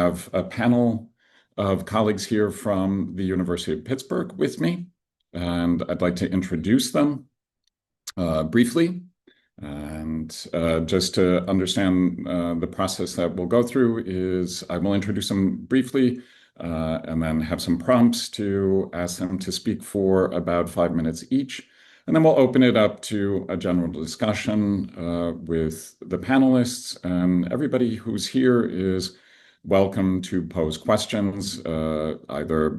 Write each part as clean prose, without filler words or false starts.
have a panel of colleagues here from the University of Pittsburgh with me, and I'd like to introduce them briefly. And just to understand the process that we'll go through is I will introduce them briefly and then have some prompts to ask them to speak for about 5 minutes each. And then we'll open it up to a general discussion with the panelists, and everybody who's here is welcome to pose questions either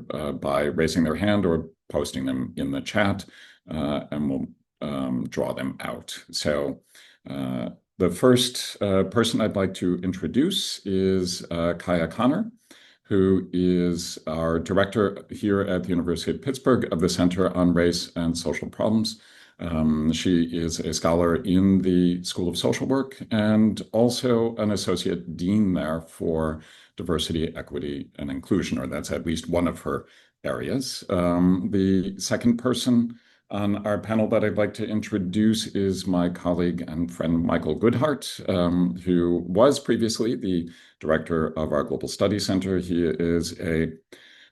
by raising their hand or posting them in the chat, and we'll draw them out. So the first person I'd like to introduce is Kyaien Connor, who is our director here at the University of Pittsburgh of the Center on Race and Social Problems. She is a scholar in the School of Social Work and also an associate dean there for diversity, equity, and inclusion, or that's at least one of her areas. The second person on our panel that I'd like to introduce is my colleague and friend Michael Goodhart, who was previously the director of our Global Studies Center. He is a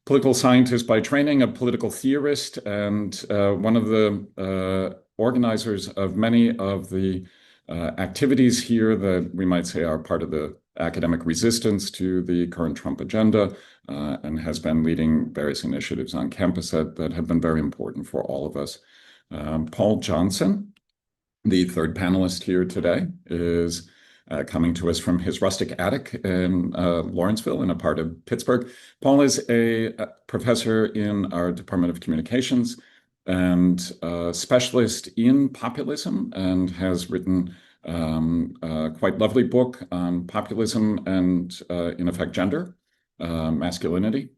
political scientist by training, a political theorist, and one of the organizers of many of the activities here that we might say are part of the academic resistance to the current Trump agenda, and has been leading various initiatives on campus that have been very important for all of us. Paul Johnson, the third panelist here today, is coming to us from his rustic attic in Lawrenceville, in a part of Pittsburgh. Paul is a professor in our Department of Communications and a specialist in populism, and has written a quite lovely book on populism and, in effect, gender, masculinity,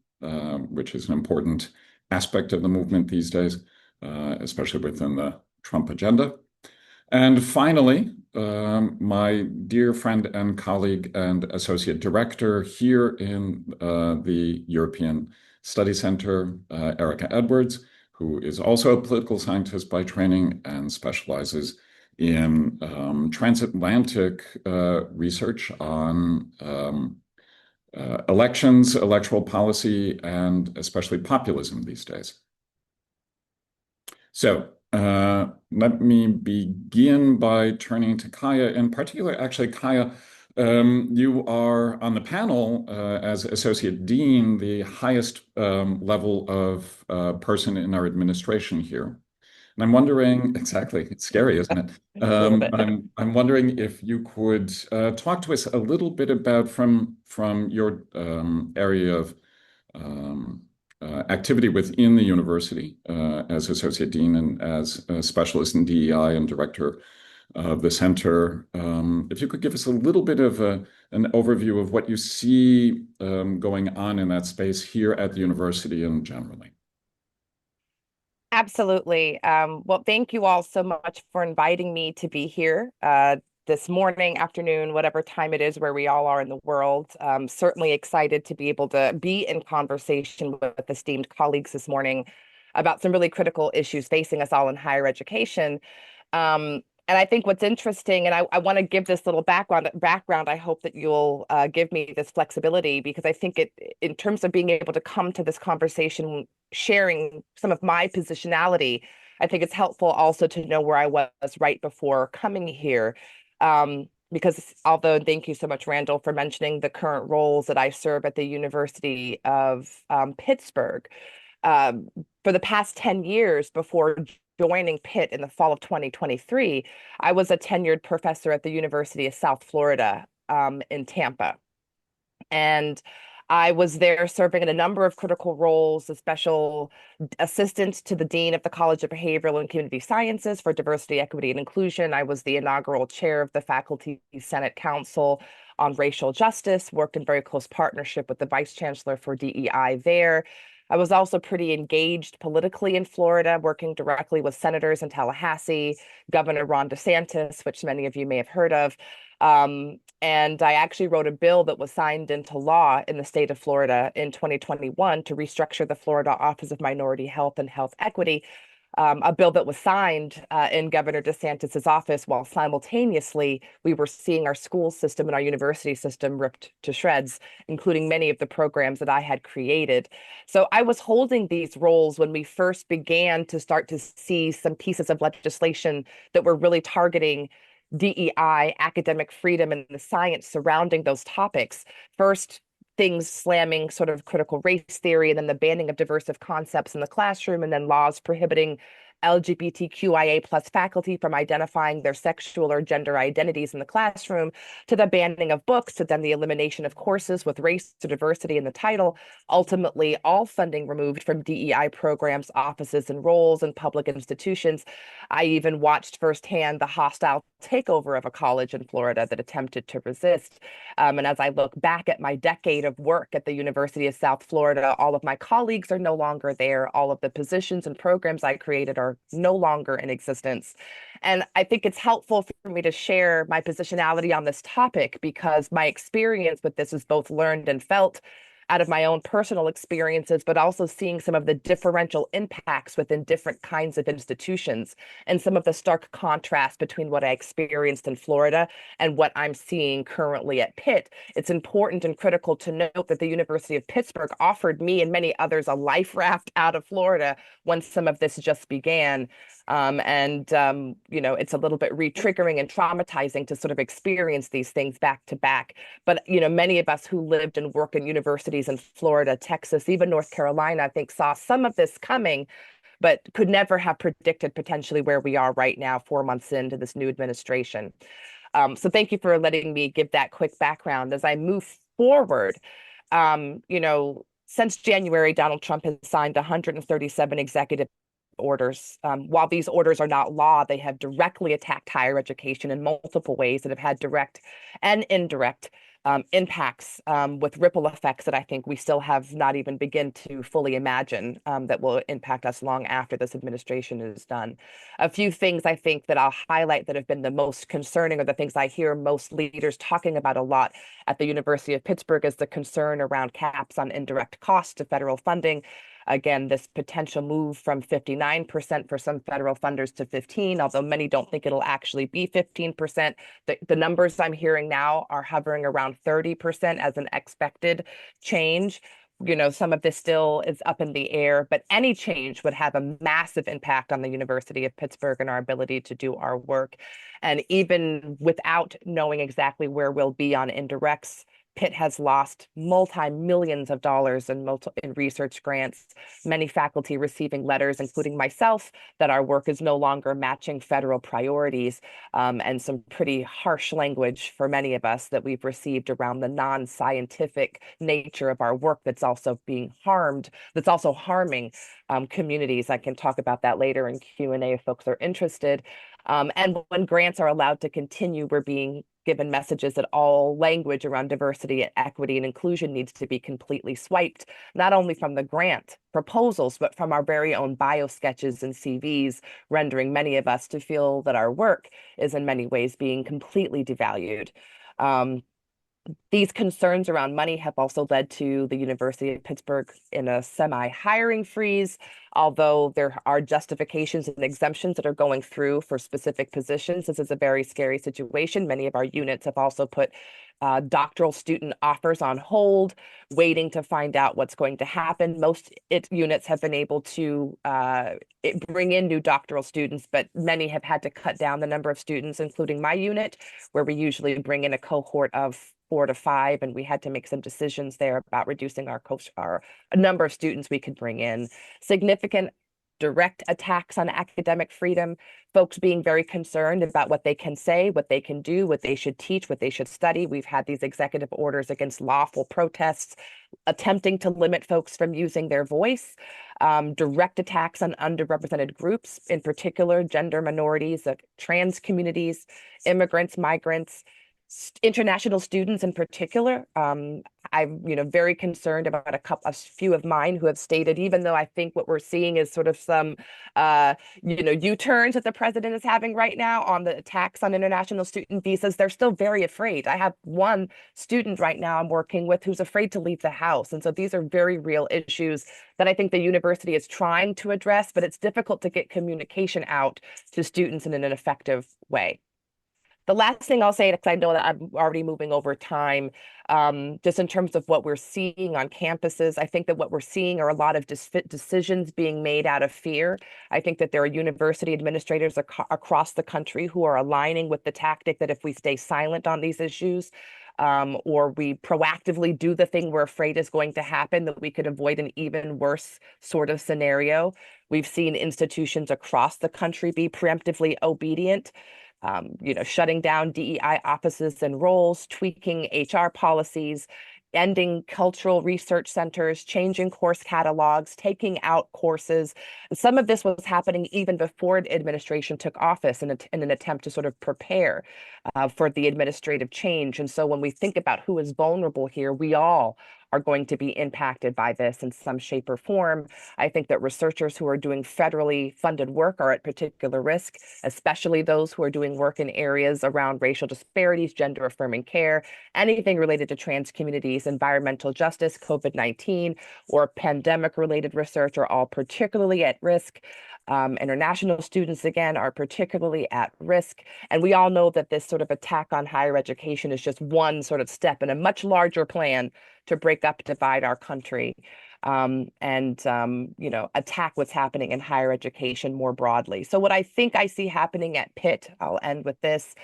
which is an important aspect of the movement these days, especially within the Trump agenda. And finally, my dear friend and colleague and associate director here in the European Study Center, Erica Edwards, who is also a political scientist by training and specializes in transatlantic research on elections, electoral policy, and especially populism these days. So let me begin by turning to Kyaien. In particular, actually, Kyaien, you are on the panel as Associate Dean, the highest level of person in our administration here. And I'm wondering, exactly, it's scary, isn't it? I'm wondering if you could talk to us a little bit about from your area of activity within the university as Associate Dean and as a specialist in DEI and director of the center. If you could give us a little bit of an overview of what you see going on in that space here at the university and generally. Absolutely. Well, thank you all so much for inviting me to be here this morning, afternoon, whatever time it is where we all are in the world. Certainly excited to be able to be in conversation with esteemed colleagues this morning about some really critical issues facing us all in higher education. And I think what's interesting, and I want to give this little background, I hope that you'll give me this flexibility, because I think in terms of being able to come to this conversation, sharing some of my positionality, I think it's helpful also to know where I was right before coming here. Because although, thank you so much, Randall, for mentioning the current roles that I serve at the University of Pittsburgh. For the past 10 years before joining Pitt in the fall of 2023, I was a tenured professor at the University of South Florida in Tampa. And I was there serving in a number of critical roles, a special assistant to the Dean of the College of Behavioral and Community Sciences for Diversity, Equity, and Inclusion. I was the inaugural chair of the Faculty Senate Council on Racial Justice, worked in very close partnership with the Vice Chancellor for DEI there. I was also pretty engaged politically in Florida, working directly with senators in Tallahassee, Governor Ron DeSantis, which many of you may have heard of. And I actually wrote a bill that was signed into law in the state of Florida in 2021 to restructure the Florida Office of Minority Health and Health Equity, a bill that was signed in Governor DeSantis's office, while simultaneously we were seeing our school system and our university system ripped to shreds, including many of the programs that I had created. So I was holding these roles when we first began to start to see some pieces of legislation that were really targeting DEI, academic freedom, and the science surrounding those topics. First, things slamming sort of critical race theory, and then the banning of diversive concepts in the classroom, and then laws prohibiting LGBTQIA plus faculty from identifying their sexual or gender identities in the classroom, to the banning of books, to then the elimination of courses with race or diversity in the title, ultimately all funding removed from DEI programs, offices, and roles in public institutions. I even watched firsthand the hostile takeover of a college in Florida that attempted to resist. And as I look back at my decade of work at the University of South Florida, all of my colleagues are no longer there. All of the positions and programs I created are no longer in existence. And I think it's helpful for me to share my positionality on this topic because my experience with this is both learned and felt out of my own personal experiences, but also seeing some of the differential impacts within different kinds of institutions and some of the stark contrast between what I experienced in Florida and what I'm seeing currently at Pitt. It's important and critical to note that the University of Pittsburgh offered me and many others a life raft out of Florida when some of this just began. It's a little bit re-triggering and traumatizing to sort of experience these things back to back. But, many of us who lived and worked in universities in Florida, Texas, even North Carolina, I think saw some of this coming, but could never have predicted potentially where we are right now, 4 months into this new administration. So thank you for letting me give that quick background. As I move forward, since January, Donald Trump has signed 137 executive orders. While these orders are not law, they have directly attacked higher education in multiple ways that have had direct and indirect impacts with ripple effects that I think we still have not even begin to fully imagine that will impact us long after this administration is done. A few things I think that I'll highlight that have been the most concerning, or the things I hear most leaders talking about a lot at the University of Pittsburgh, is the concern around caps on indirect costs of federal funding. Again, this potential move from 59% for some federal funders to 15, although many don't think it'll actually be 15%. The numbers I'm hearing now are hovering around 30% as an expected change. Some of this still is up in the air, but any change would have a massive impact on the University of Pittsburgh and our ability to do our work. And even without knowing exactly where we'll be on indirects, Pitt has lost multi-millions of dollars in research grants, many faculty receiving letters, including myself, that our work is no longer matching federal priorities, and some pretty harsh language for many of us that we've received around the non-scientific nature of our work that's also being harmed, that's also harming communities. I can talk about that later in Q&A if folks are interested. And when grants are allowed to continue, we're being given messages that all language around diversity, equity, and inclusion needs to be completely swiped, not only from the grant proposals, but from our very own bio sketches and CVs, rendering many of us to feel that our work is in many ways being completely devalued. These concerns around money have also led to the University of Pittsburgh in a semi-hiring freeze, although there are justifications and exemptions that are going through for specific positions. This is a very scary situation. Many of our units have also put doctoral student offers on hold, waiting to find out what's going to happen. Most units have been able to bring in new doctoral students, but many have had to cut down the number of students, including my unit, where we usually bring in a cohort of 4 to 5, and we had to make some decisions there about reducing our number of students we could bring in. Significant direct attacks on academic freedom, folks being very concerned about what they can say, what they can do, what they should teach, what they should study. We've had these executive orders against lawful protests, attempting to limit folks from using their voice, direct attacks on underrepresented groups, in particular, gender minorities, trans communities, immigrants, migrants, international students in particular. I'm, very concerned about a few of mine who have stated, even though I think what we're seeing is sort of some, U-turns that the president is having right now on the attacks on international student visas, they're still very afraid. I have one student right now I'm working with who's afraid to leave the house. And so these are very real issues that I think the university is trying to address, but it's difficult to get communication out to students in an effective way. The last thing I'll say, because I know that I'm already moving over time, just in terms of what we're seeing on campuses, I think that what we're seeing are a lot of decisions being made out of fear. I think that there are university administrators across the country who are aligning with the tactic that if we stay silent on these issues, or we proactively do the thing we're afraid is going to happen, that we could avoid an even worse sort of scenario. We've seen institutions across the country be preemptively obedient, shutting down DEI offices and roles, tweaking HR policies, ending cultural research centers, changing course catalogs, taking out courses. Some of this was happening even before the administration took office in an attempt to sort of prepare for the administrative change. And so when we think about who is vulnerable here, we all are going to be impacted by this in some shape or form. I think that researchers who are doing federally funded work are at particular risk, especially those who are doing work in areas around racial disparities, gender affirming care, anything related to trans communities, environmental justice, COVID-19, or pandemic related research are all particularly at risk. International students, again, are particularly at risk. And we all know that this sort of attack on higher education is just one sort of step in a much larger plan to break up, divide our country, and attack what's happening in higher education more broadly. So what I think I see happening at Pitt, I'll end with this,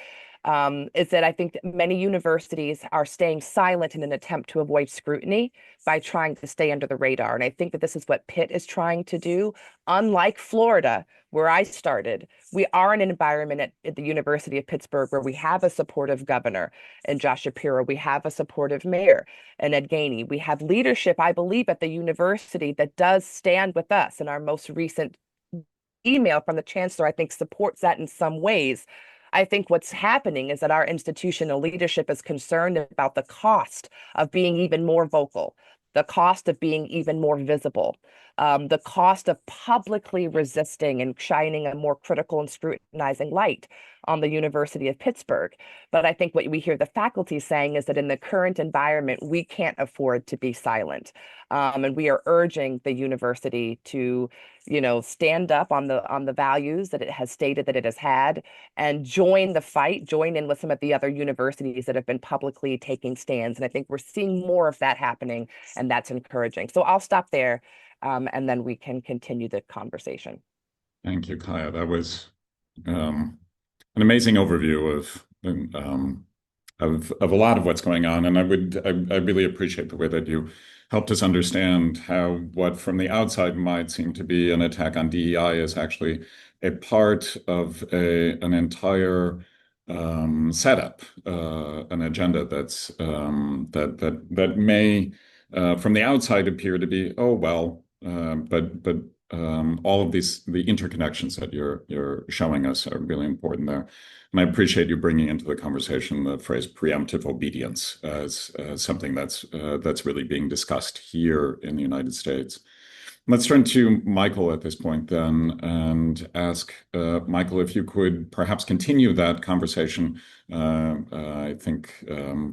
is that I think that many universities are staying silent in an attempt to avoid scrutiny by trying to stay under the radar. And I think that this is what Pitt is trying to do. Unlike Florida, where I started, we are in an environment at the University of Pittsburgh where we have a supportive governor and Josh Shapiro. We have a supportive mayor and Ed Gainey. We have leadership, I believe, at the university that does stand with us. And our most recent email from the chancellor, I think, supports that in some ways. I think what's happening is that our institutional leadership is concerned about the cost of being even more vocal, the cost of being even more visible, the cost of publicly resisting and shining a more critical and scrutinizing light on the University of Pittsburgh. But I think what we hear the faculty saying is that in the current environment, we can't afford to be silent. And we are urging the university to, stand up on the values that it has stated that it has had and join the fight, join in with some of the other universities that have been publicly taking stands. And I think we're seeing more of that happening, and that's encouraging. So I'll stop there, and then we can continue the conversation. Thank you, Kaya. That was an amazing overview of a lot of what's going on, and I really appreciate the way that you helped us understand how what from the outside might seem to be an attack on DEI is actually a part of an entire setup, an agenda that may from the outside appear to be, oh well, but all of the interconnections that you're showing us are really important there. And I appreciate you bringing into the conversation the phrase preemptive obedience as something that's really being discussed here in the United States. Let's turn to Michael at this point then and ask Michael if you could perhaps continue that conversation. I think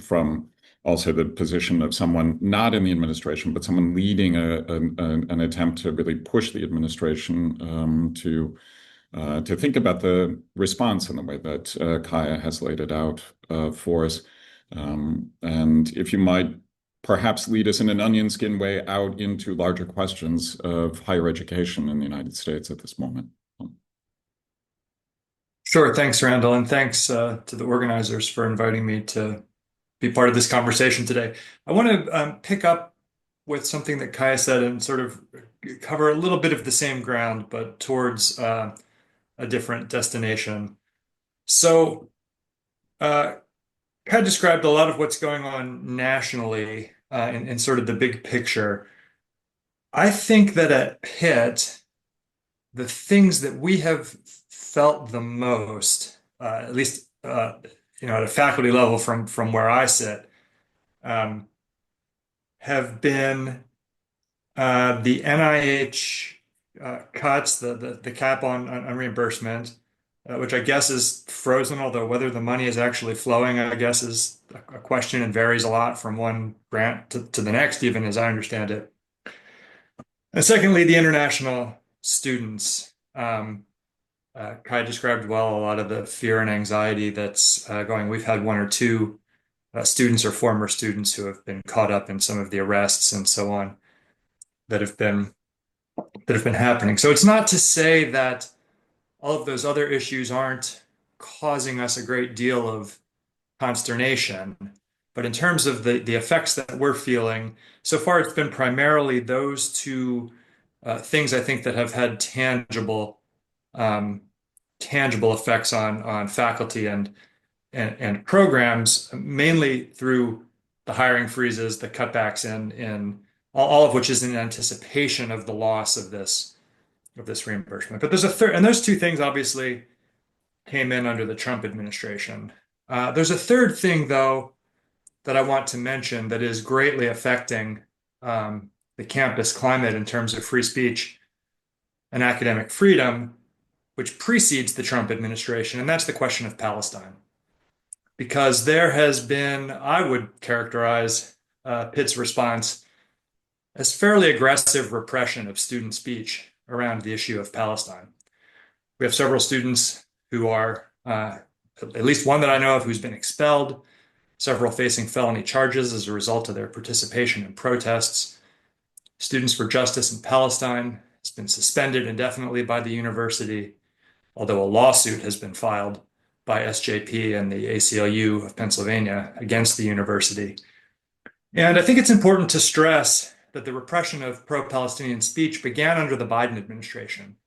from also the position of someone not in the administration, but someone leading an attempt to really push the administration to think about the response in the way that Kaya has laid it out for us. And if you might perhaps lead us in an onion skin way out into larger questions of higher education in the United States at this moment. Sure. Thanks, Randall. And thanks to the organizers for inviting me to be part of this conversation today. I want to pick up with something that Kaya said and sort of cover a little bit of the same ground, but towards a different destination. So, Kaya described a lot of what's going on nationally in sort of the big picture. I think that at Pitt, the things that we have felt the most, at least at a faculty level from where I sit, have been the NIH cuts, the cap on reimbursement, which I guess is frozen, although whether the money is actually flowing, I guess, is a question and varies a lot from one grant to the next, even as I understand it. And secondly, the international students. Kai described well a lot of the fear and anxiety that's going. We've had one or two students or former students who have been caught up in some of the arrests and so on that have been happening. So it's not to say that all of those other issues aren't causing us a great deal of consternation, but in terms of the effects that we're feeling, so far it's been primarily those two things I think that have had tangible effects on faculty and programs, mainly through the hiring freezes, the cutbacks in all of which is in anticipation of the loss of this reimbursement. But there's a third, and those two things obviously came in under the Trump administration. There's a third thing, though, that I want to mention that is greatly affecting the campus climate in terms of free speech and academic freedom, which precedes the Trump administration, and that's the question of Palestine. Because there has been, I would characterize Pitt's response as fairly aggressive repression of student speech around the issue of Palestine. We have several students who are, at least one that I know of, who's been expelled, several facing felony charges as a result of their participation in protests. Students for Justice in Palestine has been suspended indefinitely by the university, although a lawsuit has been filed by SJP and the ACLU of Pennsylvania against the university. And I think it's important to stress that the repression of pro-Palestinian speech began under the Biden administration.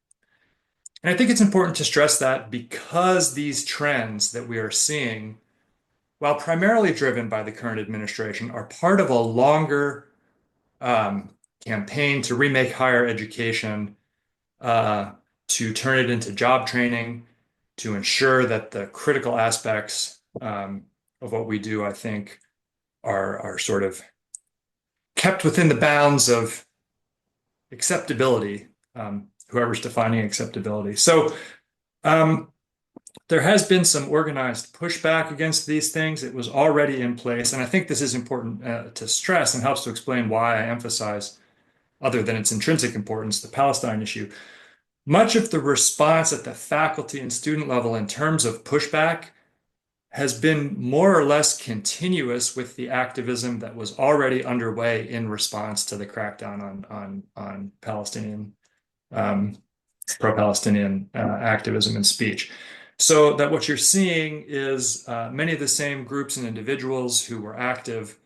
And I think it's important to stress that because these trends that we are seeing, while primarily driven by the current administration, are part of a longer campaign to remake higher education, to turn it into job training, to ensure that the critical aspects of what we do, I think, are sort of kept within the bounds of acceptability, whoever's defining acceptability. So there has been some organized pushback against these things. It was already in place. And I think this is important to stress and helps to explain why I emphasize, other than its intrinsic importance, the Palestine issue. Much of the response at the faculty and student level in terms of pushback has been more or less continuous with the activism that was already underway in response to the crackdown on Palestinian, pro-Palestinian activism and speech. So that what you're seeing is many of the same groups and individuals who were active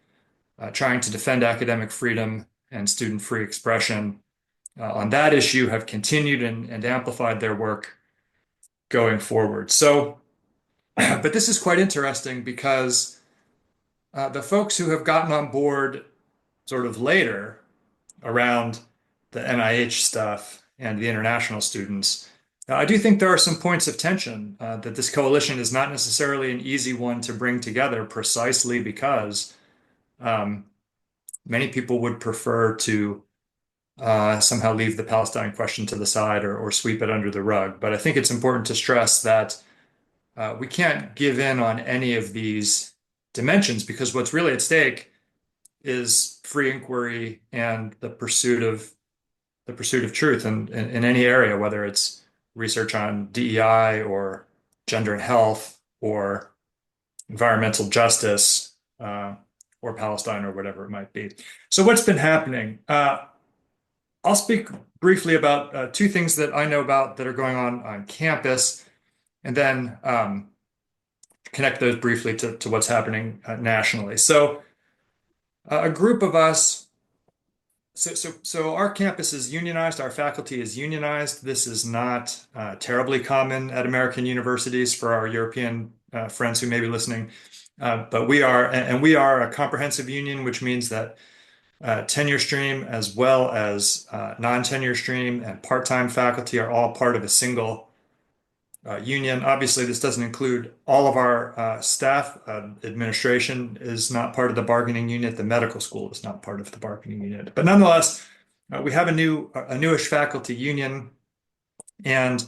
trying to defend academic freedom and student free expression on that issue have continued and amplified their work going forward. So, but this is quite interesting because the folks who have gotten on board sort of later around the NIH stuff and the international students, I do think there are some points of tension that this coalition is not necessarily an easy one to bring together precisely because many people would prefer to somehow leave the Palestine question to the side or sweep it under the rug. But I think it's important to stress that we can't give in on any of these dimensions because what's really at stake is free inquiry and the pursuit of truth in any area, whether it's research on DEI or gender and health or environmental justice or Palestine or whatever it might be. So what's been happening? I'll speak briefly about two things that I know about that are going on campus, and then connect those briefly to what's happening nationally. So a group of us, so our campus is unionized, our faculty is unionized. This is not terribly common at American universities for our European friends who may be listening, but we are a comprehensive union, which means that tenure stream as well as non-tenure stream and part-time faculty are all part of a single union. Obviously, this doesn't include all of our staff. Administration is not part of the bargaining unit. The medical school is not part of the bargaining unit. But nonetheless, we have a newish faculty union, and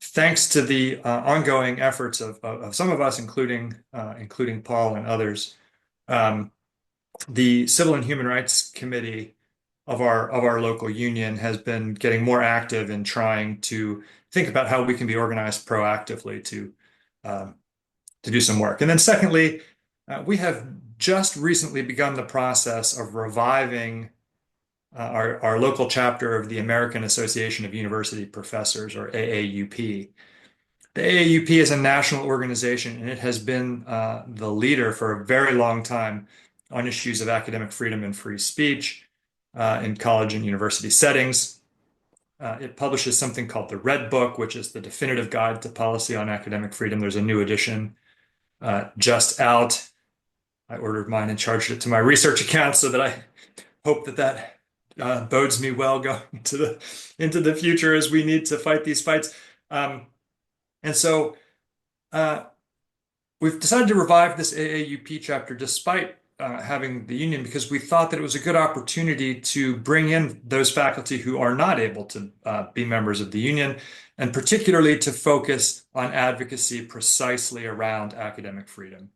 thanks to the ongoing efforts of some of us, including Paul and others, the Civil and Human Rights Committee of our local union has been getting more active in trying to think about how we can be organized proactively to do some work. And then secondly, we have just recently begun the process of reviving our local chapter of the American Association of University Professors, or AAUP. The AAUP is a national organization, and it has been the leader for a very long time on issues of academic freedom and free speech in college and university settings. It publishes something called the Red Book, which is the definitive guide to policy on academic freedom. There's a new edition just out. I ordered mine and charged it to my research account, so that I hope that bodes me well going into the future as we need to fight these fights. And so we've decided to revive this AAUP chapter despite having the union, because we thought that it was a good opportunity to bring in those faculty who are not able to be members of the union, and particularly to focus on advocacy precisely around academic freedom.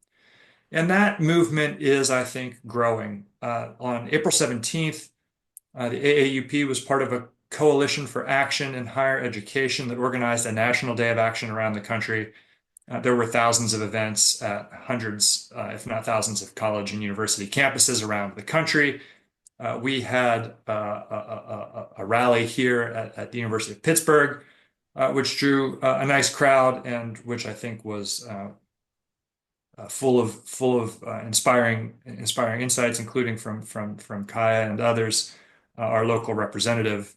And that movement is, I think, growing. On April 17th, the AAUP was part of a coalition for action in higher education that organized a national day of action around the country. There were thousands of events at hundreds, if not thousands, of college and university campuses around the country. We had a rally here at the University of Pittsburgh, which drew a nice crowd, and which I think was full of inspiring insights, including from Kyaien and others. Our local representative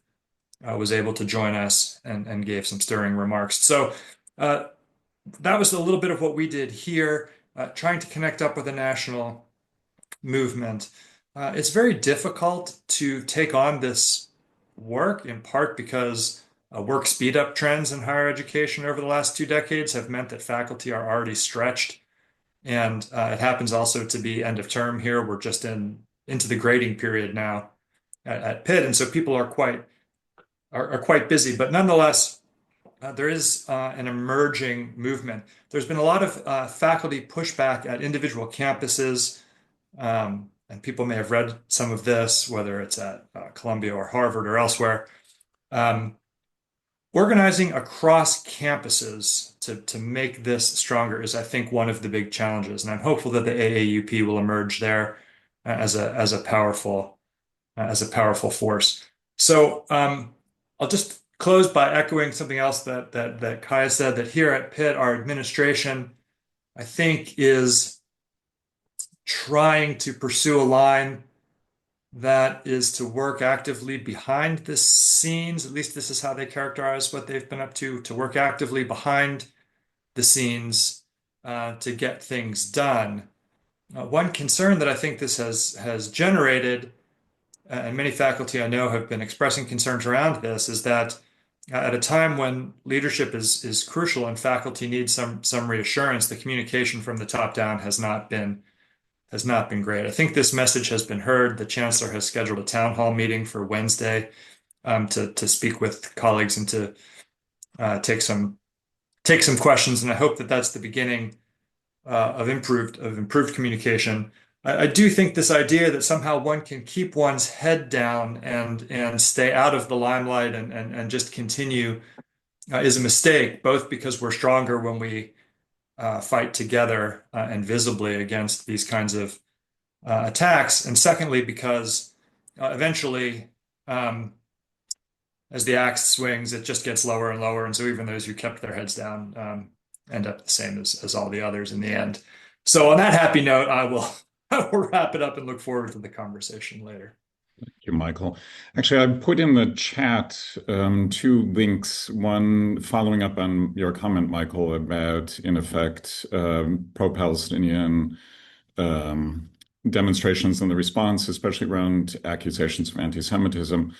was able to join us and gave some stirring remarks. So that was a little bit of what we did here, trying to connect up with a national movement. It's very difficult to take on this work, in part because work speed up trends in higher education over the last 2 decades have meant that faculty are already stretched. And it happens also to be end of term here. We're just into the grading period now at Pitt. And so people are quite busy, but nonetheless, there is an emerging movement. There's been a lot of faculty pushback at individual campuses, and people may have read some of this, whether it's at Columbia or Harvard or elsewhere. Organizing across campuses to make this stronger is, I think, one of the big challenges, and I'm hopeful that the AAUP will emerge there as a powerful force. So I'll just close by echoing something else that Kyaien said, that here at Pitt, our administration, I think, is trying to pursue a line that is to work actively behind the scenes. At least this is how they characterize what they've been up to work actively behind the scenes to get things done. One concern that I think this has generated, and many faculty I know have been expressing concerns around this, is that at a time when leadership is crucial and faculty need some reassurance, the communication from the top down has not been great. I think this message has been heard. The chancellor has scheduled a town hall meeting for Wednesday to speak with colleagues and to take some questions. And I hope that that's the beginning of improved communication. I do think this idea that somehow one can keep one's head down and stay out of the limelight and just continue is a mistake, both because we're stronger when we fight together and visibly against these kinds of attacks, and secondly, because eventually, as the axe swings, it just gets lower and lower, and so even those who kept their heads down end up the same as all the others in the end. So on that happy note, I will wrap it up and look forward to the conversation later. Thank you, Michael. Actually, I put in the chat 2 links, one following up on your comment, Michael, about, in effect, pro-Palestinian demonstrations and the response, especially around accusations of anti-Semitism,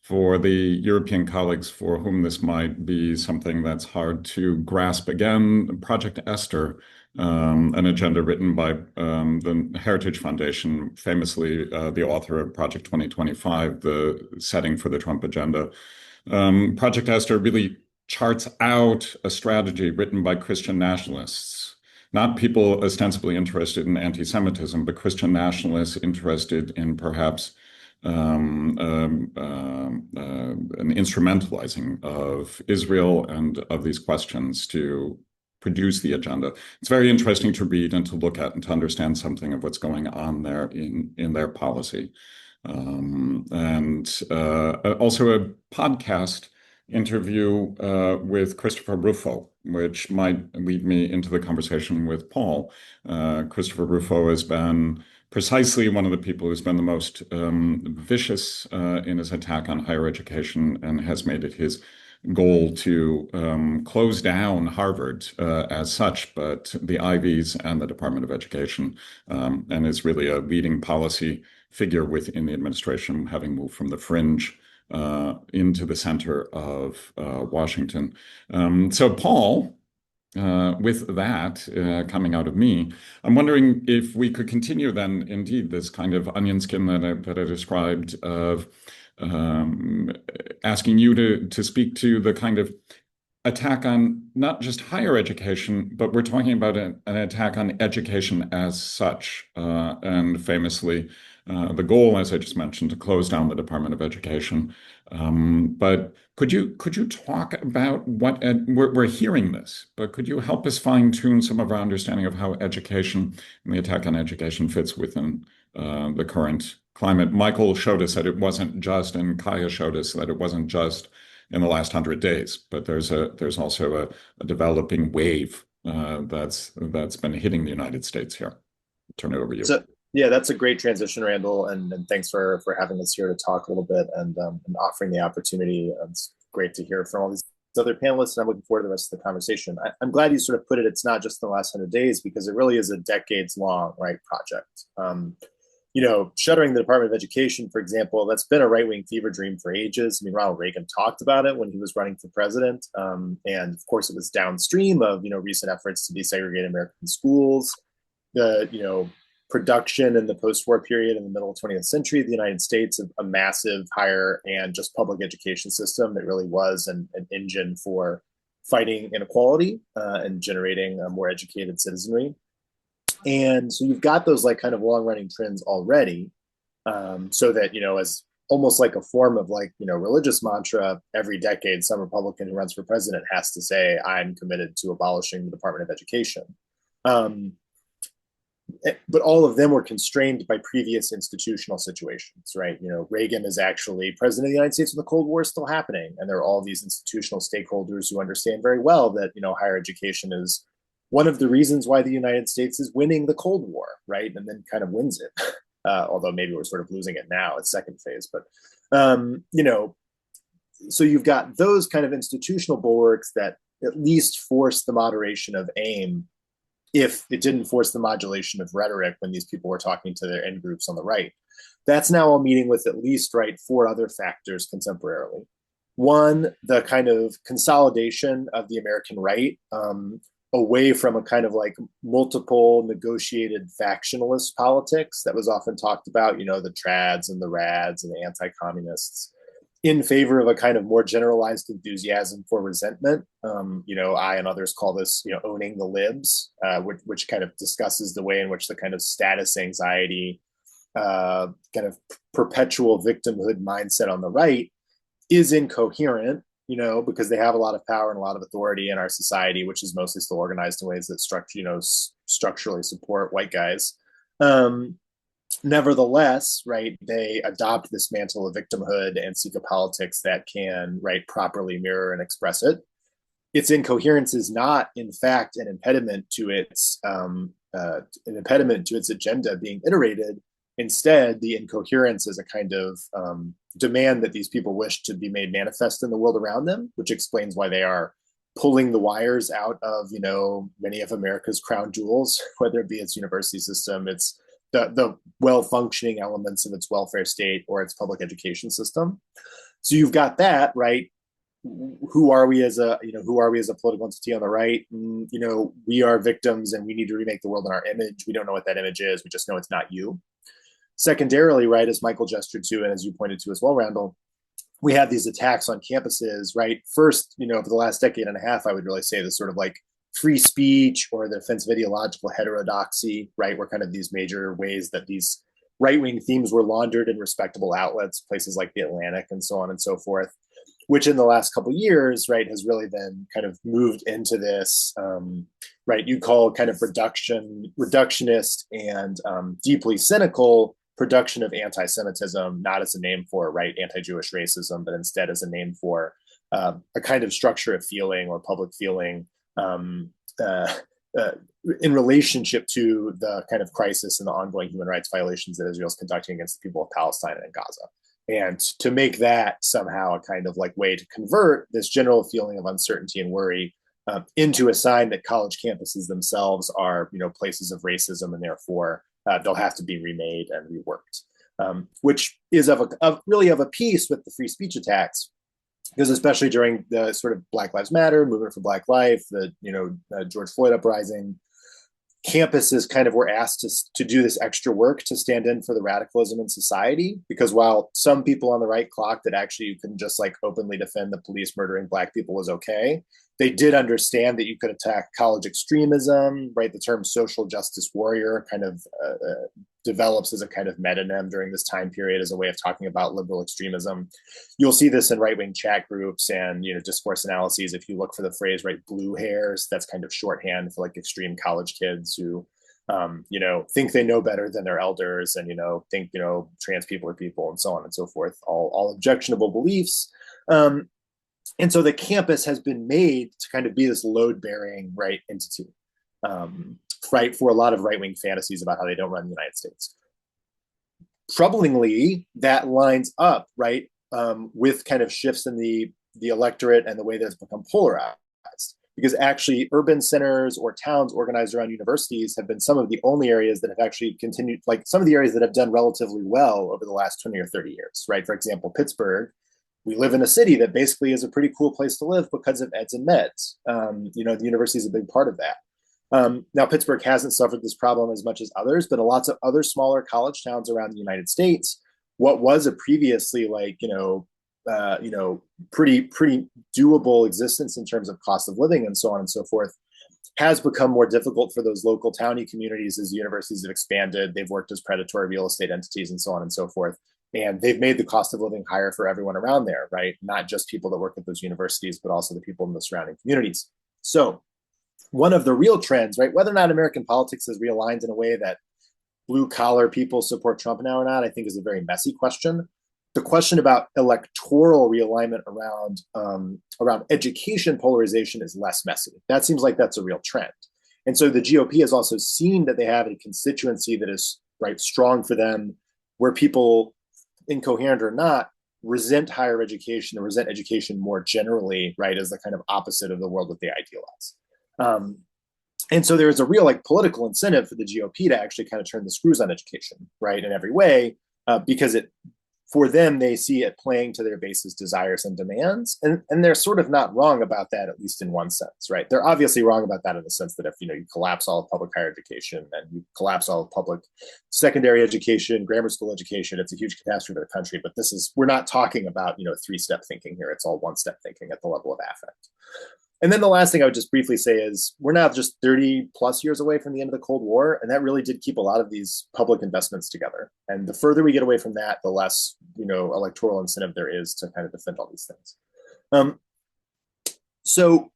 for the European colleagues for whom this might be something that's hard to grasp. Again, Project Esther, an agenda written by the Heritage Foundation, famously the author of Project 2025, the setting for the Trump agenda. Project Esther really charts out a strategy written by Christian nationalists, not people ostensibly interested in anti-Semitism, but Christian nationalists interested in perhaps an instrumentalizing of Israel and of these questions to produce the agenda. It's very interesting to read and to look at and to understand something of what's going on there in their policy. And also a podcast interview with Christopher Rufo, which might lead me into the conversation with Paul. Christopher Rufo has been precisely one of the people who's been the most vicious in his attack on higher education and has made it his goal to close down Harvard as such, but the Ivies and the Department of Education, and is really a leading policy figure within the administration, having moved from the fringe into the center of Washington. So Paul, with that coming out of me, I'm wondering if we could continue then, indeed, this kind of onion skin that I described of asking you to speak to the kind of attack on not just higher education, but we're talking about an attack on education as such, and famously the goal, as I just mentioned, to close down the Department of Education. But could you talk about what we're hearing this, but could you help us fine tune some of our understanding of how education and the attack on education fits within the current climate? Michael showed us that it wasn't just, and Kyaien showed us that it wasn't just in the last 100 days, but there's also a developing wave that's been hitting the United States here. I'll turn it over to you. So, yeah, that's a great transition, Randall, and thanks for having us here to talk a little bit and offering the opportunity. It's great to hear from all these other panelists, and I'm looking forward to the rest of the conversation. I'm glad you sort of put it, it's not just the last 100 days, because it really is a decades-long, right, project. Shuttering the Department of Education, for example, that's been a right-wing fever dream for ages. I mean, Ronald Reagan talked about it when he was running for president. And of course, it was downstream of, recent efforts to desegregate American schools, the, production in the post-war period in the middle of the 20th century, the United States, a massive higher and just public education system that really was an engine for fighting inequality and generating a more educated citizenry. And so you've got those like kind of long running trends already, so that, as almost like a form of like, religious mantra, every decade, some Republican who runs for president has to say, I'm committed to abolishing the Department of Education. But all of them were constrained by previous institutional situations, right? Reagan is actually president of the United States when the Cold War is still happening. And there are all these institutional stakeholders who understand very well that, higher education is one of the reasons why the United States is winning the Cold War, right? And then kind of wins it. Although maybe we're sort of losing it now, it's second phase. But, so you've got those kind of institutional bulwarks that at least force the moderation of aim, if it didn't force the modulation of rhetoric when these people were talking to their end groups on the right. That's now all meeting with at least, right, 4 other factors contemporarily. One, the kind of consolidation of the American right away from a kind of like multiple negotiated factionalist politics that was often talked about, the trads and the rads and the anti-communists, in favor of a kind of more generalized enthusiasm for resentment. I and others call this, owning the libs, which kind of discusses the way in which the kind of status anxiety, kind of perpetual victimhood mindset on the right is incoherent, because they have a lot of power and a lot of authority in our society, which is mostly still organized in ways that structurally support white guys. Nevertheless, right, they adopt this mantle of victimhood and seek a politics that can, right, properly mirror and express it. Its incoherence is not, in fact, an impediment to its agenda being iterated. Instead, the incoherence is a kind of demand that these people wish to be made manifest in the world around them, which explains why they are pulling the wires out of, many of America's crown jewels, whether it be its university system, its the well-functioning elements of its welfare state or its public education system. So you've got that, right? Who are we as a, who are we as a political entity on the right? We are victims and we need to remake the world in our image. We don't know what that image is. We just know it's not you. Secondarily, right, as Michael gestured to, and as you pointed to as well, Randall, we have these attacks on campuses, right? First, for the last decade and a half, I would really say this sort of like free speech or the defense of ideological heterodoxy, right, were kind of these major ways that these right-wing themes were laundered in respectable outlets, places like the Atlantic and so on and so forth, which in the last couple of years, right, has really been kind of moved into this, right, you call kind of reductionist and deeply cynical production of anti-Semitism, not as a name for, right, anti-Jewish racism, but instead as a name for a kind of structure of feeling or public feeling in relationship to the kind of crisis and the ongoing human rights violations that Israel is conducting against the people of Palestine and Gaza. And to make that somehow a kind of like way to convert this general feeling of uncertainty and worry into a sign that college campuses themselves are, places of racism, and therefore they'll have to be remade and reworked, which is really of a piece with the free speech attacks, because especially during the sort of Black Lives Matter movement for Black life, the George Floyd uprising, campuses kind of were asked to do this extra work to stand in for the radicalism in society, because while some people on the right clocked that actually you couldn't just like openly defend the police murdering Black people was okay, they did understand that you could attack college extremism, right? The term social justice warrior kind of develops as a kind of metonym during this time period as a way of talking about liberal extremism. You'll see this in right-wing chat groups and, discourse analyses. If you look for the phrase, right, blue hairs, that's kind of shorthand for like extreme college kids who, think they know better than their elders and, think, trans people are people and so on and so forth, all objectionable beliefs. And so the campus has been made to kind of be this load-bearing, right, entity, right, for a lot of right-wing fantasies about how they don't run the United States. Troublingly, that lines up, right, with kind of shifts in the electorate and the way that it's become polarized. Because actually urban centers or towns organized around universities have been some of the only areas that have actually continued, like some of the areas that have done relatively well over the last 20 or 30 years, right? For example, Pittsburgh, we live in a city that basically is a pretty cool place to live because of eds and meds. The university is a big part of that. Now, Pittsburgh hasn't suffered this problem as much as others, but in lots of other smaller college towns around the United States, what was a previously pretty doable existence in terms of cost of living and so on and so forth has become more difficult for those local towny communities as universities have expanded. They've worked as predatory real estate entities and so on and so forth. And they've made the cost of living higher for everyone around there, right? Not just people that work at those universities, but also the people in the surrounding communities. So one of the real trends, right, whether or not American politics is realigned in a way that blue collar people support Trump now or not, I think is a very messy question. The question about electoral realignment around education polarization is less messy. That seems like that's a real trend. And so the GOP has also seen that they have a constituency that is, right, strong for them, where people, incoherent or not, resent higher education or resent education more generally, right, as the kind of opposite of the world that they idealize. And so there's a real like political incentive for the GOP to actually kind of turn the screws on education, right, in every way, because for them, they see it playing to their base's desires and demands. And they're sort of not wrong about that, at least in one sense, right? They're obviously wrong about that in the sense that if, you collapse all of public higher education and you collapse all of public secondary education, grammar school education, it's a huge catastrophe for the country. But we're not talking about, three-step thinking here. It's all one-step thinking at the level of affect. And then the last thing I would just briefly say is we're now just 30 plus years away from the end of the Cold War. And that really did keep a lot of these public investments together. And the further we get away from that, the less, electoral incentive there is to kind of defend all these things. So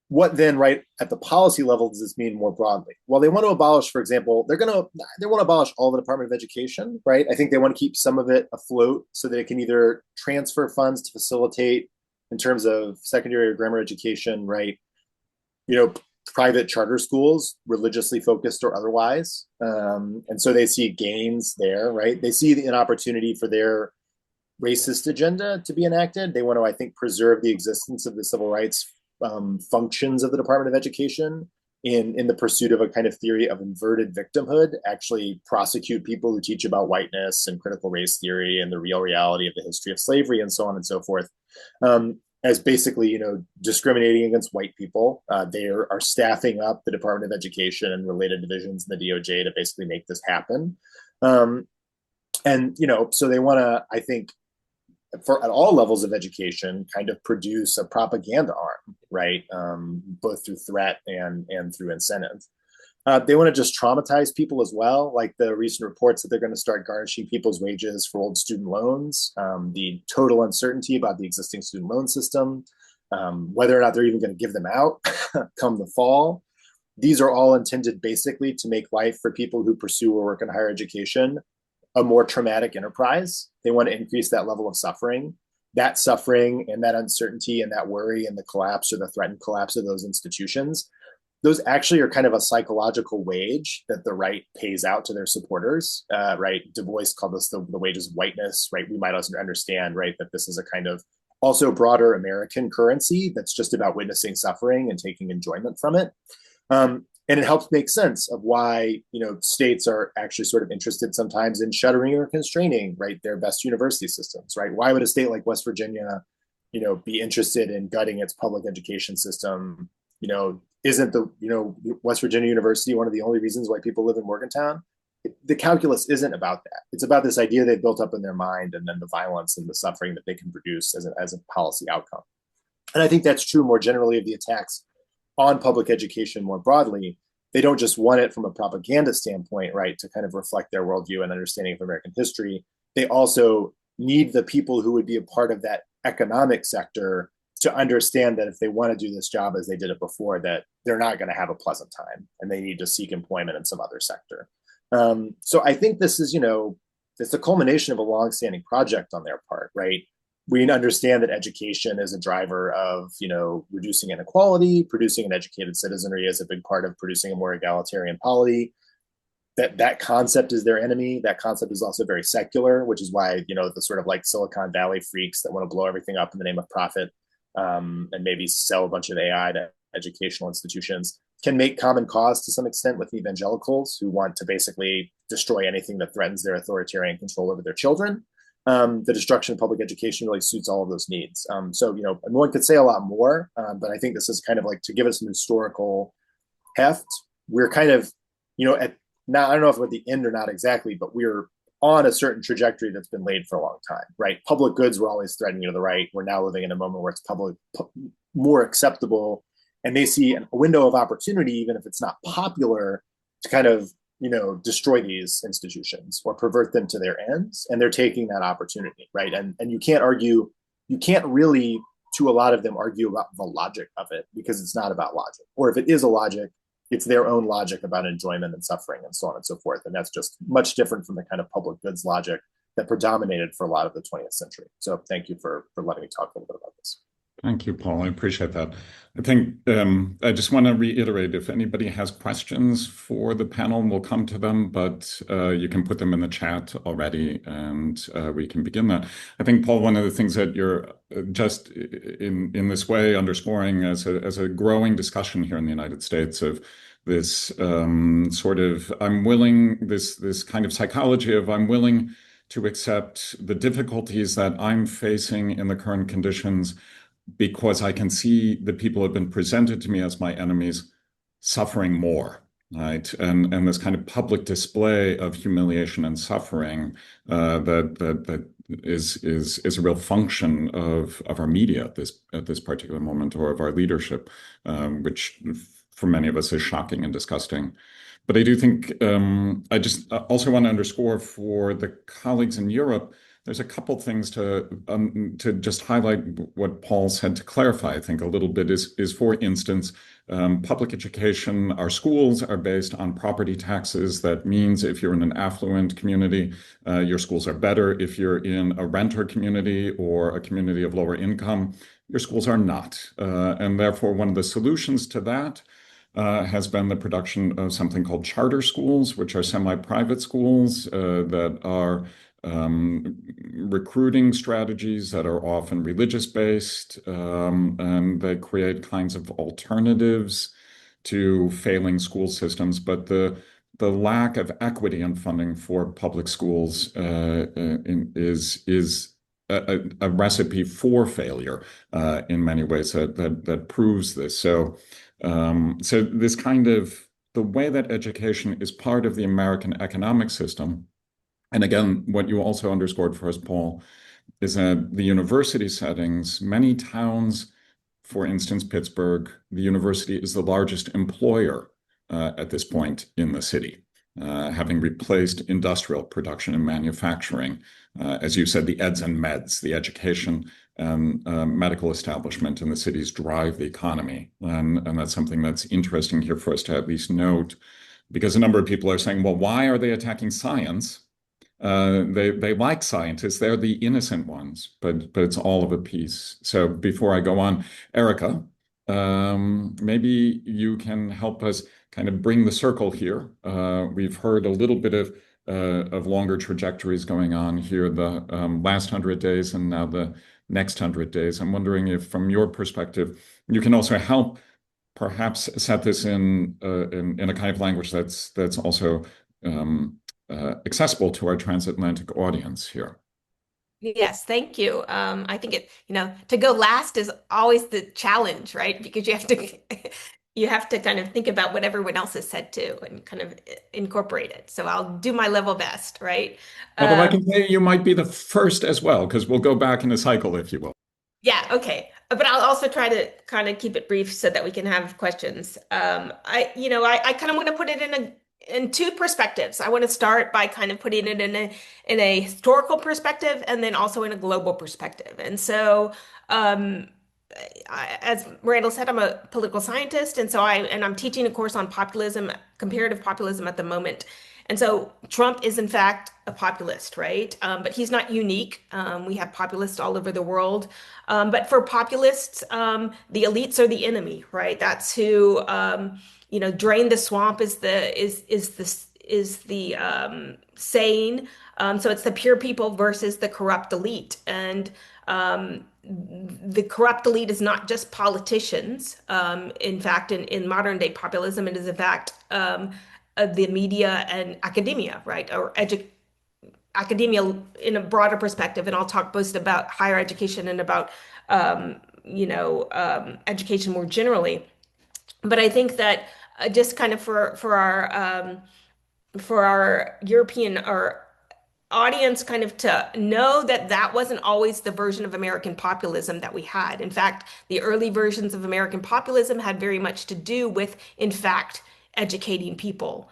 what then, right, at the policy level does this mean more broadly? Well, they want to abolish, for example, they want to abolish all the Department of Education, right? I think they want to keep some of it afloat so that it can either transfer funds to facilitate in terms of secondary or grammar education, right? Private charter schools, religiously focused or otherwise. And so they see gains there, right? They see an opportunity for their racist agenda to be enacted. They want to, I think, preserve the existence of the civil rights functions of the Department of Education, in the pursuit of a kind of theory of inverted victimhood, actually prosecute people who teach about whiteness and critical race theory and the real reality of the history of slavery and so on and so forth, as basically, discriminating against white people. They are staffing up the Department of Education and related divisions in the DOJ to basically make this happen. So they want to, I think, at all levels of education, kind of produce a propaganda arm, right? Both through threat and through incentive. They want to just traumatize people as well, like the recent reports that they're going to start garnishing people's wages for old student loans, the total uncertainty about the existing student loan system, whether or not they're even going to give them out come the fall. These are all intended basically to make life for people who pursue or work in higher education a more traumatic enterprise. They want to increase that level of suffering. That suffering and that uncertainty and that worry and the collapse or the threatened collapse of those institutions, those actually are kind of a psychological wage that the right pays out to their supporters, right? Du Bois called this the wages of whiteness, right? We might also understand, right, that this is a kind of also broader American currency that's just about witnessing suffering and taking enjoyment from it. And it helps make sense of why, states are actually sort of interested sometimes in shuttering or constraining, right, their best university systems, right? Why would a state like West Virginia, be interested in gutting its public education system? Isn't West Virginia University one of the only reasons why people live in Morgantown? The calculus isn't about that. It's about this idea they've built up in their mind and then the violence and the suffering that they can produce as a policy outcome. And I think that's true more generally of the attacks on public education more broadly. They don't just want it from a propaganda standpoint, right, to kind of reflect their worldview and understanding of American history. They also need the people who would be a part of that economic sector to understand that if they want to do this job as they did it before, that they're not going to have a pleasant time and they need to seek employment in some other sector. So I think this is, it's a culmination of a longstanding project on their part, right? We understand that education is a driver of, reducing inequality. Producing an educated citizenry is a big part of producing a more egalitarian polity. That concept is their enemy. That concept is also very secular, which is why, the sort of like Silicon Valley freaks that want to blow everything up in the name of profit, and maybe sell a bunch of AI to educational institutions, can make common cause to some extent with evangelicals who want to basically destroy anything that threatens their authoritarian control over their children. The destruction of public education really suits all of those needs. So, one could say a lot more, but I think this is kind of like to give us an historical heft. We're kind of, I don't know if we're at the end or not exactly, but we're on a certain trajectory that's been laid for a long time, right? Public goods were always threatening to the right. We're now living in a moment where it's more acceptable, and they see a window of opportunity, even if it's not popular, to kind of destroy these institutions or pervert them to their ends. And they're taking that opportunity, right? And you can't really, to a lot of them, argue about the logic of it, because it's not about logic. Or if it is a logic, it's their own logic about enjoyment and suffering and so on and so forth. And that's just much different from the kind of public goods logic that predominated for a lot of the 20th century. So thank you for letting me talk a little bit about this. Thank you, Paul. I appreciate that. I think I just want to reiterate, if anybody has questions for the panel, we'll come to them, but you can put them in the chat already and we can begin that. I think, Paul, one of the things that you're just in this way underscoring as a growing discussion here in the United States of this sort of, this kind of psychology of I'm willing to accept the difficulties that I'm facing in the current conditions because I can see the people who have been presented to me as my enemies suffering more, right? And this kind of public display of humiliation and suffering that is a real function of our media at this particular moment, or of our leadership, which for many of us is shocking and disgusting. But I do think I just also want to underscore for the colleagues in Europe, there's a couple things to just highlight what Paul said to clarify, I think, a little bit is for instance, public education, our schools are based on property taxes. That means if you're in an affluent community, your schools are better. If you're in a renter community or a community of lower income, your schools are not. And therefore, one of the solutions to that has been the production of something called charter schools, which are semi-private schools that are recruiting strategies that are often religious based, and they create kinds of alternatives to failing school systems, but the lack of equity in funding for public schools is a recipe for failure in many ways that proves this. So this kind of the way that education is part of the American economic system, and again, what you also underscored for us, Paul, is that the university settings, many towns, for instance, Pittsburgh, the university is the largest employer at this point in the city, having replaced industrial production and manufacturing. As you said, the eds and meds, the education and medical establishment in the cities drive the economy. And that's something that's interesting here for us to at least note, because a number of people are saying, well, why are they attacking science? They like scientists. They're the innocent ones, but it's all of a piece. So before I go on, Erica, maybe you can help us kind of bring the circle here. We've heard a little bit of longer trajectories going on here, the last 100 days and now the next 100 days. I'm wondering if, from your perspective, you can also help perhaps set this in a kind of language that's also accessible to our transatlantic audience here. Yes, thank you. I think to go last is always the challenge, right? Because you have to kind of think about what everyone else has said too and kind of incorporate it. So I'll do my level best, right? Although I can say you might be the first as well, because we'll go back in a cycle, if you will. Yeah, okay. But I'll also try to kind of keep it brief so that we can have questions. I kind of want to put it in two perspectives. I want to start by kind of putting it in a historical perspective and then also in a global perspective. And so, as Randall said, I'm a political scientist, and I'm teaching a course on populism, comparative populism at the moment. And so Trump is in fact a populist, right? But he's not unique. We have populists all over the world. But for populists, the elites are the enemy, right? That's who drain the swamp is the saying. So it's the pure people versus the corrupt elite, and the corrupt elite is not just politicians. In fact, in modern day populism, it is in fact the media and academia, right? Or academia in a broader perspective. And I'll talk both about higher education and about education more generally. But I think that just kind of for our European or audience kind of to know that that wasn't always the version of American populism that we had. In fact, the early versions of American populism had very much to do with, in fact, educating people,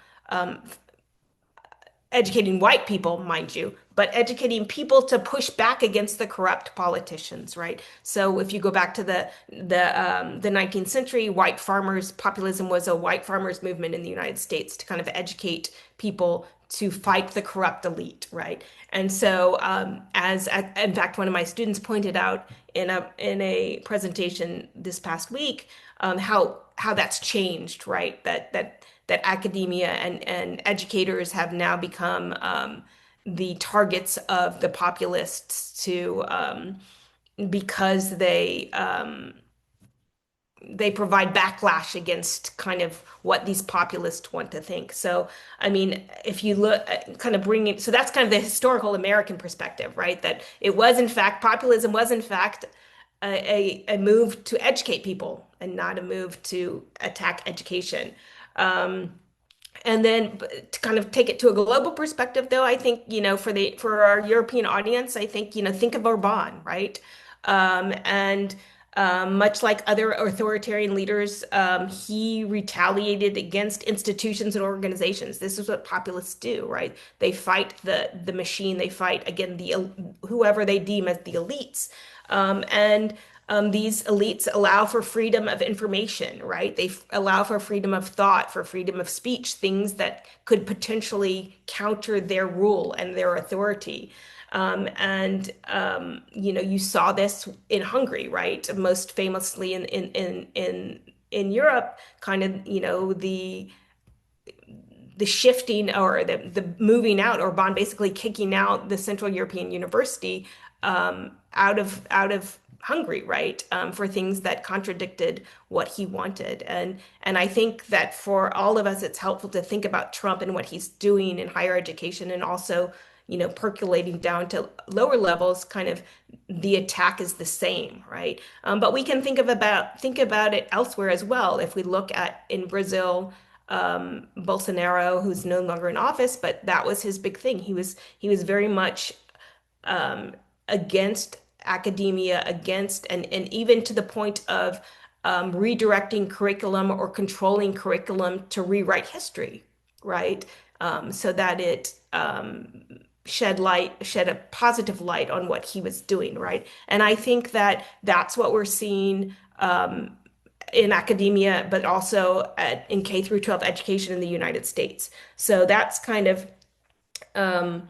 educating white people, mind you, but educating people to push back against the corrupt politicians, right? So if you go back to the 19th century, white farmers, populism was a white farmers movement in the United States to kind of educate people to fight the corrupt elite, right? And so, in fact, one of my students pointed out in a presentation this past week, how that's changed, right? That academia and educators have now become the targets of the populists because they provide backlash against kind of what these populists want to think. So, I mean, if you look, kind of bringing, so that's kind of the historical American perspective, right? That it was, in fact, populism was, in fact, a move to educate people and not a move to attack education. And then to kind of take it to a global perspective, though, I think, for our European audience, I think, think of Orban, right? Much like other authoritarian leaders, he retaliated against institutions and organizations. This is what populists do, right? They fight the machine. They fight, again, whoever they deem as the elites. These elites allow for freedom of information, right? They allow for freedom of thought, for freedom of speech, things that could potentially counter their rule and their authority. You saw this in Hungary, right? Most famously in Europe, kind of, the shifting or the moving out, Orban basically kicking out the Central European University out of hungry, right, for things that contradicted what he wanted. And I think that for all of us, it's helpful to think about Trump and what he's doing in higher education, and also, percolating down to lower levels. Kind of the attack is the same, right? But we can think about it elsewhere as well. If we look at in Brazil, Bolsonaro, who's no longer in office, but that was his big thing. He was very much against academia, against and even to the point of redirecting curriculum or controlling curriculum to rewrite history, right? So that it shed a positive light on what he was doing, right? And I think that that's what we're seeing in academia, but also in K through 12 education in the United States. So that's kind of the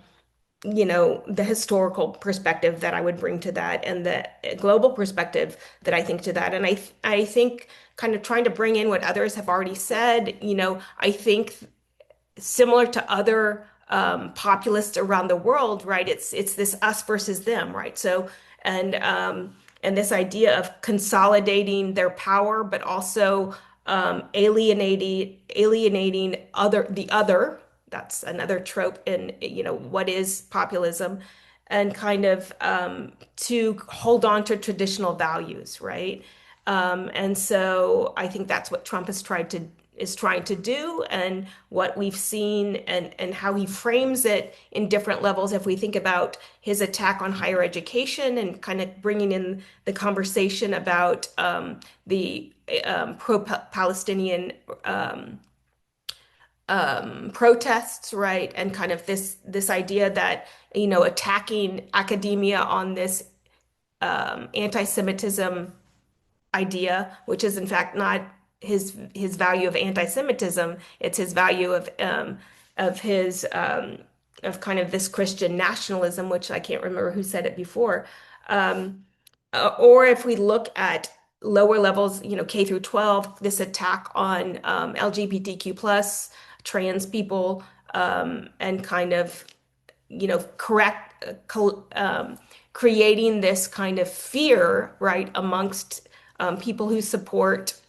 historical perspective that I would bring to that, and the global perspective that I think to that. And I think kind of trying to bring in what others have already said, I think similar to other populists around the world, right? It's this us versus them, right? So and this idea of consolidating their power, but also alienating the other. That's another trope in what is populism, and kind of to hold on to traditional values, right? And so I think that's what Trump is trying to do, and what we've seen, and how he frames it in different levels. If we think about his attack on higher education, and kind of bringing in the conversation about the pro-Palestinian protests, right? And kind of this idea that, attacking academia on this anti-Semitism idea, which is in fact not his value of anti-Semitism. It's his value of his of kind of this Christian nationalism, which I can't remember who said it before. Or if we look at lower levels, K through 12, this attack on LGBTQ plus trans people, and kind of, creating this kind of fear, right, amongst people who support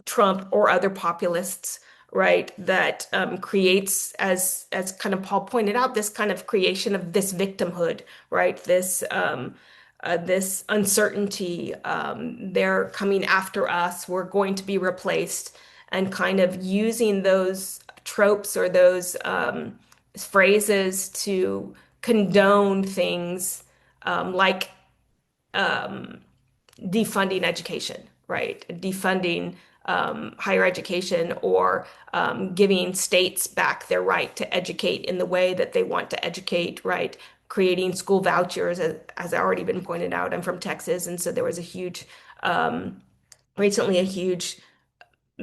Trump or other populists, right, that creates, as kind of Paul pointed out, this kind of creation of this victimhood, right, this uncertainty. They're coming after us, we're going to be replaced, and kind of using those tropes or those phrases to condone things like defunding education, right? Defunding higher education, or giving states back their right to educate in the way that they want to educate, right? Creating school vouchers, as already been pointed out. I'm from Texas, and so there was recently a huge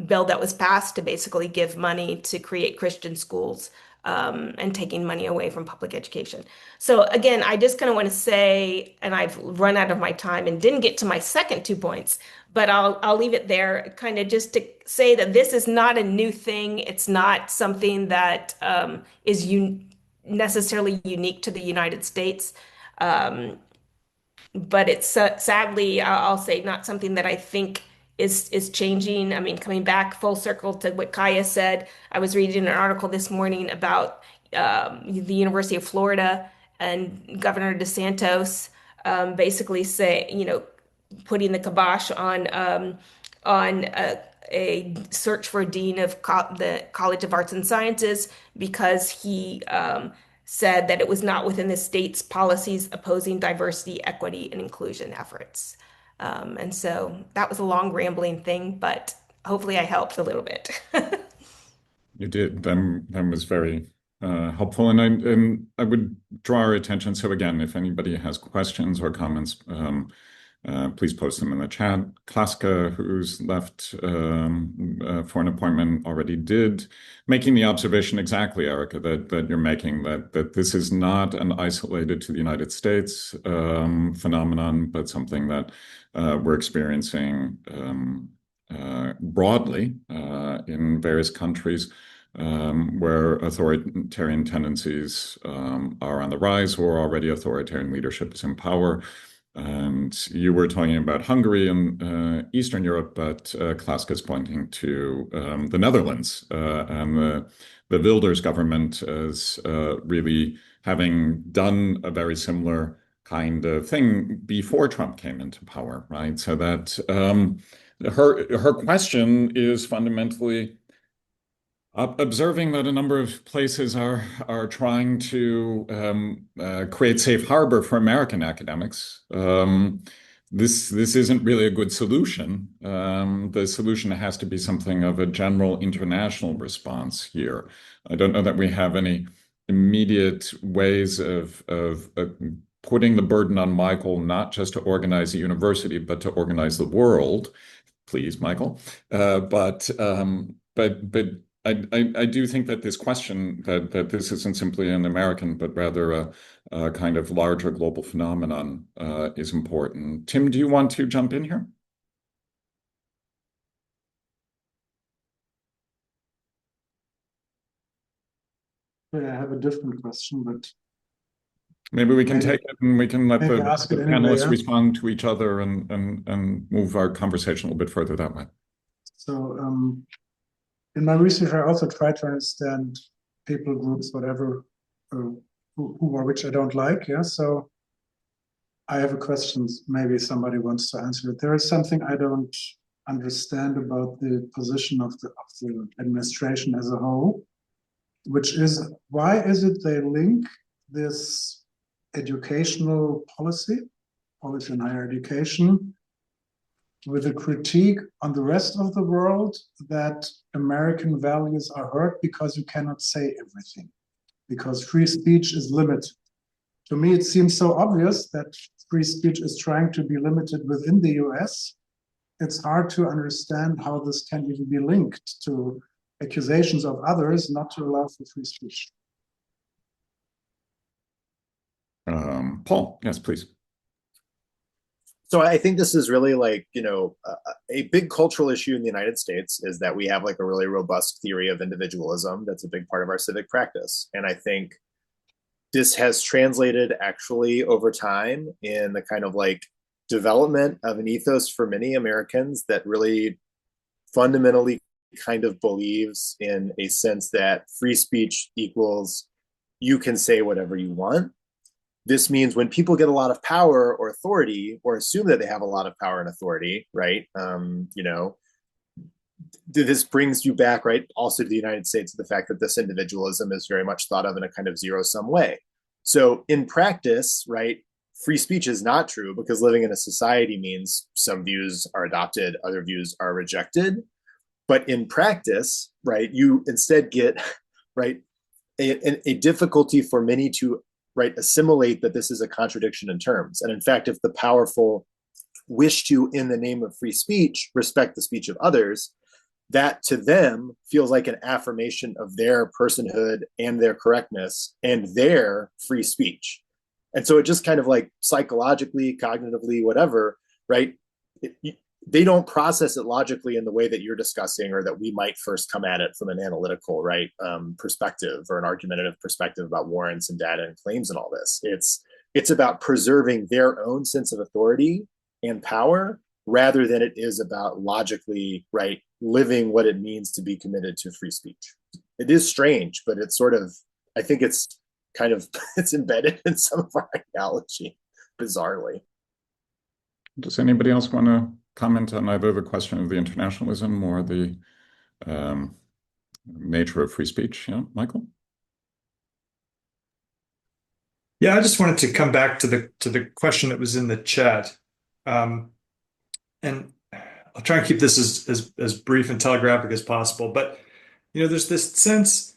bill that was passed to basically give money to create Christian schools, and taking money away from public education. So again, I just kind of want to say, and I've run out of my time and didn't get to my second 2 points, but I'll leave it there, kind of just to say that this is not a new thing. It's not something that is necessarily unique to the United States. But it's sadly, I'll say, not something that I think is changing. I mean, coming back full circle to what Kyaien said, I was reading an article this morning about the University of Florida and Governor DeSantis basically putting the kibosh on a search for a dean of the College of Arts and Sciences, because he said that it was not within the state's policies opposing diversity, equity, and inclusion efforts. And so that was a long rambling thing, but hopefully I helped a little bit. You did. That was very helpful, and I would draw our attention. So again, if anybody has questions or comments, please post them in the chat. Klaska, who's left for an appointment, already did, making the observation exactly, Erica, that you're making, that this is not an isolated to the United States phenomenon, but something that we're experiencing broadly in various countries. where authoritarian tendencies are on the rise, or already authoritarian leadership is in power. And you were talking about Hungary and Eastern Europe, but Klaska is pointing to the Netherlands and the Wilders government as really having done a very similar kind of thing before Trump came into power, right? So that her question is fundamentally observing that a number of places are trying to create safe harbor for American academics. This isn't really a good solution. The solution has to be something of a general international response here. I don't know that we have any immediate ways of putting the burden on Michael, not just to organize a university, but to organize the world. Please, Michael. But I do think that this question that this isn't simply an American, but rather a kind of larger global phenomenon is important. Tim, do you want to jump in here? I have a different question, but maybe we can take it and we can let the panelists respond to each other and move our conversation a little bit further that way. So in my research, I also try to understand people groups, whatever, who or which I don't like. Yeah. So I have a question. Maybe somebody wants to answer it. There is something I don't understand about the position of the administration as a whole, which is, why is it they link this educational policy in higher education with a critique on the rest of the world that American values are hurt because you cannot say everything, because free speech is limited. To me, it seems so obvious that free speech is trying to be limited within the US. It's hard to understand how this can even be linked to accusations of others not to allow for free speech. Paul, yes, please. So I think this is really like, a big cultural issue in the United States is that we have like a really robust theory of individualism that's a big part of our civic practice. And I think this has translated actually over time in the kind of like development of an ethos for many Americans that really fundamentally kind of believes in a sense that free speech equals you can say whatever you want. This means when people get a lot of power or authority, or assume that they have a lot of power and authority, right? This brings you back, right, also to the United States, the fact that this individualism is very much thought of in a kind of zero-sum way. So in practice, right, free speech is not true because living in a society means some views are adopted, other views are rejected. But in practice, right, you instead get, right, a difficulty for many to, right, assimilate that this is a contradiction in terms. And in fact, if the powerful wish to, in the name of free speech, respect the speech of others, that to them feels like an affirmation of their personhood and their correctness and their free speech. And so it just kind of like psychologically, cognitively, whatever, right? They don't process it logically in the way that you're discussing, or that we might first come at it from an analytical, right, perspective, or an argumentative perspective about warrants and data and claims and all this. It's about preserving their own sense of authority and power, rather than it is about logically, right, living what it means to be committed to free speech. It is strange, but it's sort of, I think it's kind of, it's embedded in some of our ideology, bizarrely. Does anybody else want to comment on either the question of the internationalism or the nature of free speech? Yeah, Michael? Yeah, I just wanted to come back to the question that was in the chat. And I'll try and keep this as brief and telegraphic as possible. But, there's this sense,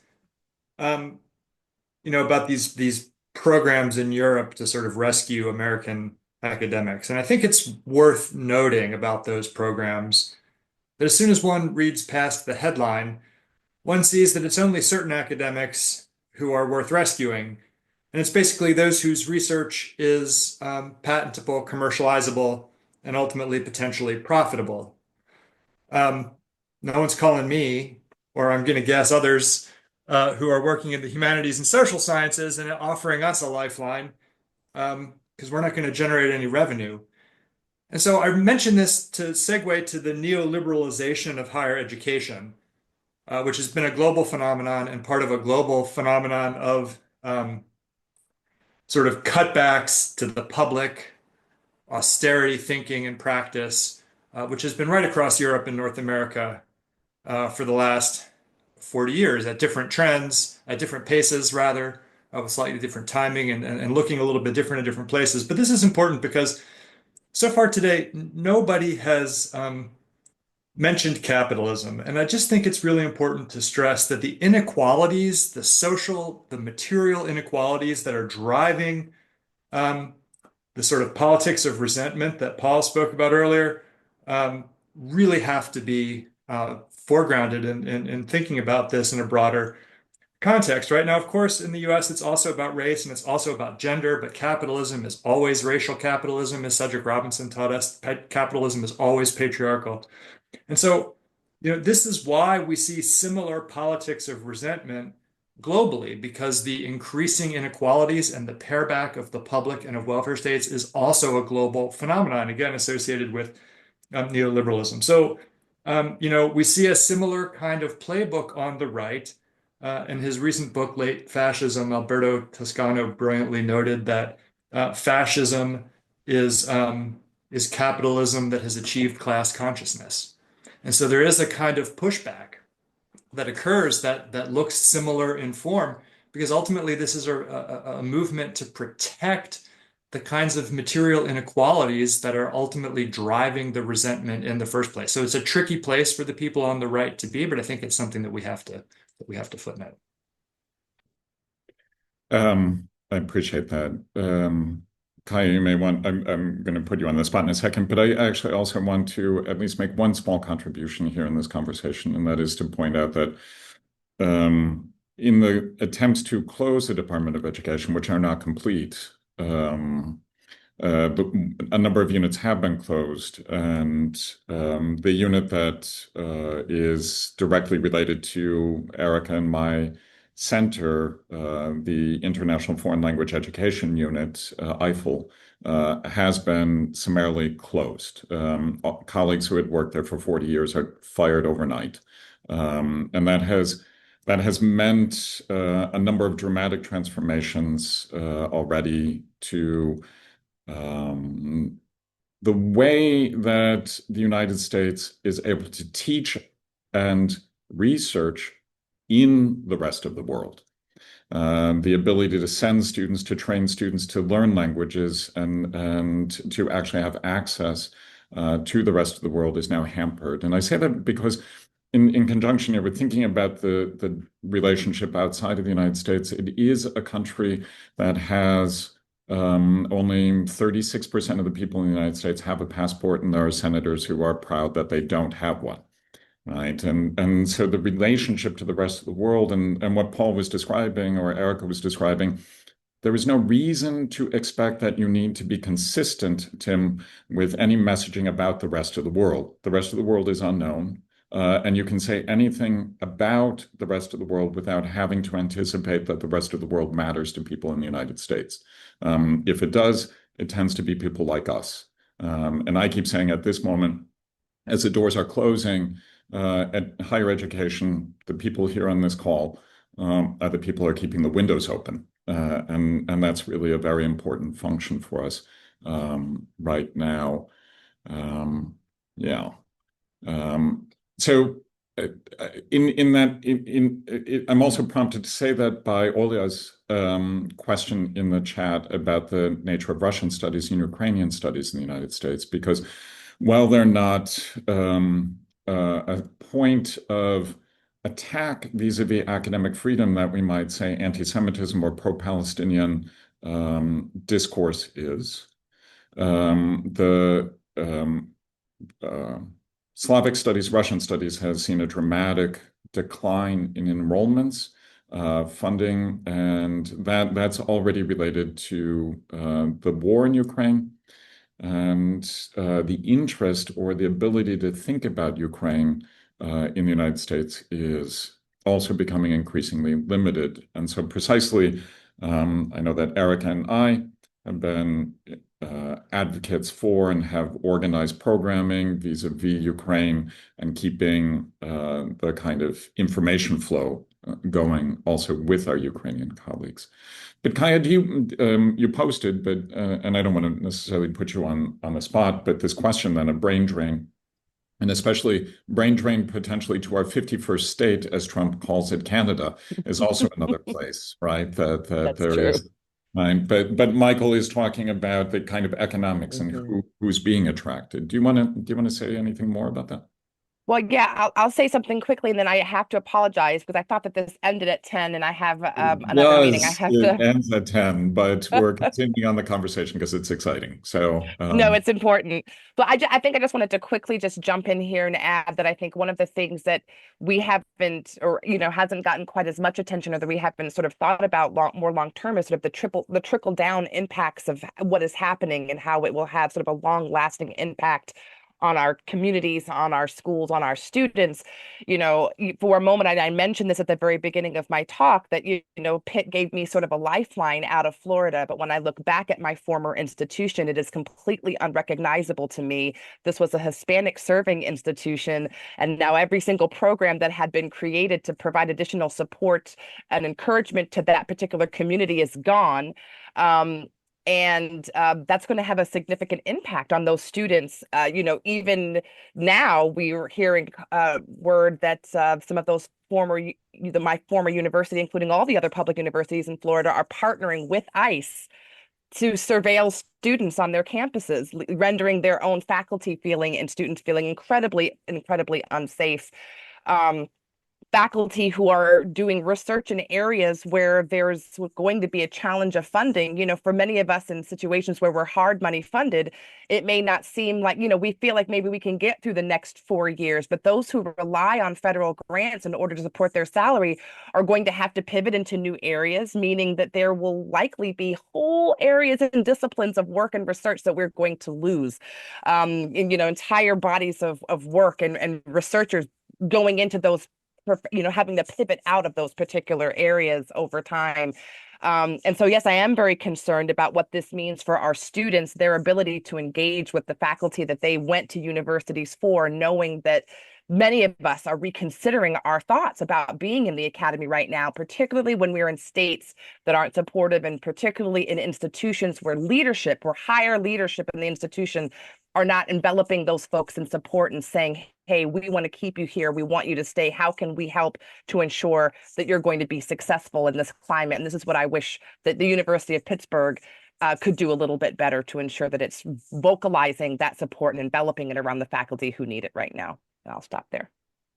about these programs in Europe to sort of rescue American academics. And I think it's worth noting about those programs that as soon as one reads past the headline, one sees that it's only certain academics who are worth rescuing. And it's basically those whose research is patentable, commercializable, and ultimately potentially profitable. No one's calling me or I'm going to guess others who are working in the humanities and social sciences and offering us a lifeline because we're not going to generate any revenue. And so I mentioned this to segue to the neoliberalization of higher education, which has been a global phenomenon and part of a global phenomenon of sort of cutbacks to the public, austerity thinking and practice, which has been right across Europe and North America for the last 40 years at different trends, at different paces, rather, with slightly different timing and looking a little bit different in different places. But this is important because so far today, nobody has mentioned capitalism. And I just think it's really important to stress that the inequalities, the social, the material inequalities that are driving the sort of politics of resentment that Paul spoke about earlier really have to be foregrounded in thinking about this in a broader context. Right now, of course, in the US, it's also about race and it's also about gender, but capitalism is always racial capitalism, as Cedric Robinson taught us. Capitalism is always patriarchal. And so, this is why we see similar politics of resentment globally, because the increasing inequalities and the pareback of the public and of welfare states is also a global phenomenon, again, associated with neoliberalism. So, we see a similar kind of playbook on the right. In his recent book, Late Fascism, Alberto Toscano brilliantly noted that fascism is capitalism that has achieved class consciousness. And so there is a kind of pushback that occurs that looks similar in form, because ultimately this is a movement to protect the kinds of material inequalities that are ultimately driving the resentment in the first place. So it's a tricky place for the people on the right to be, but I think it's something that we have to footnote. I appreciate that. Kyaien, you may want, I'm going to put you on the spot in a second, but I actually also want to at least make one small contribution here in this conversation, and that is to point out that in the attempts to close the Department of Education, which are not complete, but a number of units have been closed, and the unit that is directly related to Erica and my center, the International Foreign Language Education Unit, IFL, has been summarily closed. Colleagues who had worked there for 40 years are fired overnight. And that has meant a number of dramatic transformations already to the way that the United States is able to teach and research in the rest of the world. The ability to send students, to train students to learn languages and to actually have access to the rest of the world is now hampered. And I say that because in conjunction here with thinking about the relationship outside of the United States, it is a country that has only 36% of the people in the United States have a passport, and there are senators who are proud that they don't have one. Right. And so the relationship to the rest of the world and what Paul was describing or Erica was describing, there is no reason to expect that you need to be consistent, Tim, with any messaging about the rest of the world. The rest of the world is unknown. And you can say anything about the rest of the world without having to anticipate that the rest of the world matters to people in the United States. If it does, it tends to be people like us. And I keep saying at this moment, as the doors are closing, at higher education, the people here on this call are the people who are keeping the windows open. And that's really a very important function for us right now. So I'm also prompted to say that by Olya's question in the chat about the nature of Russian studies and Ukrainian studies in the United States, because while they're not a point of attack vis-a-vis academic freedom that we might say anti-Semitism or pro-Palestinian discourse is. The Slavic studies, Russian studies has seen a dramatic decline in enrollments, funding, and that's already related to the war in Ukraine. And the interest or the ability to think about Ukraine in the United States is also becoming increasingly limited. And so precisely, I know that Erica and I have been advocates for and have organized programming vis-a-vis Ukraine and keeping the kind of information flow going also with our Ukrainian colleagues. But Kyaien, you posted, but and I don't want to necessarily put you on the spot, but this question then of brain drain, and especially brain drain potentially to our 51st state, as Trump calls it, Canada, is also another place, right? That That's there true. is. Right. But Michael is talking about the kind of economics and who's being attracted. Do you want to say anything more about that? Well, yeah, I'll say something quickly, and then I have to apologize because I thought that this ended at 10, and I have another meeting I have It to. ends at 10, but we're continuing on the conversation because it's exciting. So, No, it's important. But I think I just wanted to quickly just jump in here and add that I think one of the things that we haven't, or hasn't gotten quite as much attention, or that we haven't sort of thought about more long term, is sort of the trickle down impacts of what is happening and how it will have sort of a long lasting impact on our communities, on our schools, on our students. For a moment, I mentioned this at the very beginning of my talk, that, Pitt gave me sort of a lifeline out of Florida. But when I look back at my former institution, it is completely unrecognizable to me. This was a Hispanic serving institution. And now every single program that had been created to provide additional support and encouragement to that particular community is gone. And that's going to have a significant impact on those students. Even now we are hearing word that some of those my former university, including all the other public universities in Florida, are partnering with ICE to surveil students on their campuses, rendering their own faculty feeling and students feeling incredibly, incredibly unsafe. Faculty who are doing research in areas where there's going to be a challenge of funding. For many of us in situations where we're hard money funded, it may not seem like, we feel like maybe we can get through the next 4 years, but those who rely on federal grants in order to support their salary are going to have to pivot into new areas, meaning that there will likely be whole areas and disciplines of work and research that we're going to lose. Entire bodies of work and researchers going into those, having to pivot out of those particular areas over time. And so, yes, I am very concerned about what this means for our students, their ability to engage with the faculty that they went to universities for, knowing that many of us are reconsidering our thoughts about being in the academy right now, particularly when we're in states that aren't supportive, and particularly in institutions where higher leadership in the institution are not enveloping those folks in support and saying, hey, we want to keep you here. We want you to stay. How can we help to ensure that you're going to be successful in this climate? And this is what I wish that the University of Pittsburgh could do a little bit better to ensure that it's vocalizing that support and enveloping it around the faculty who need it right now. And I'll stop there.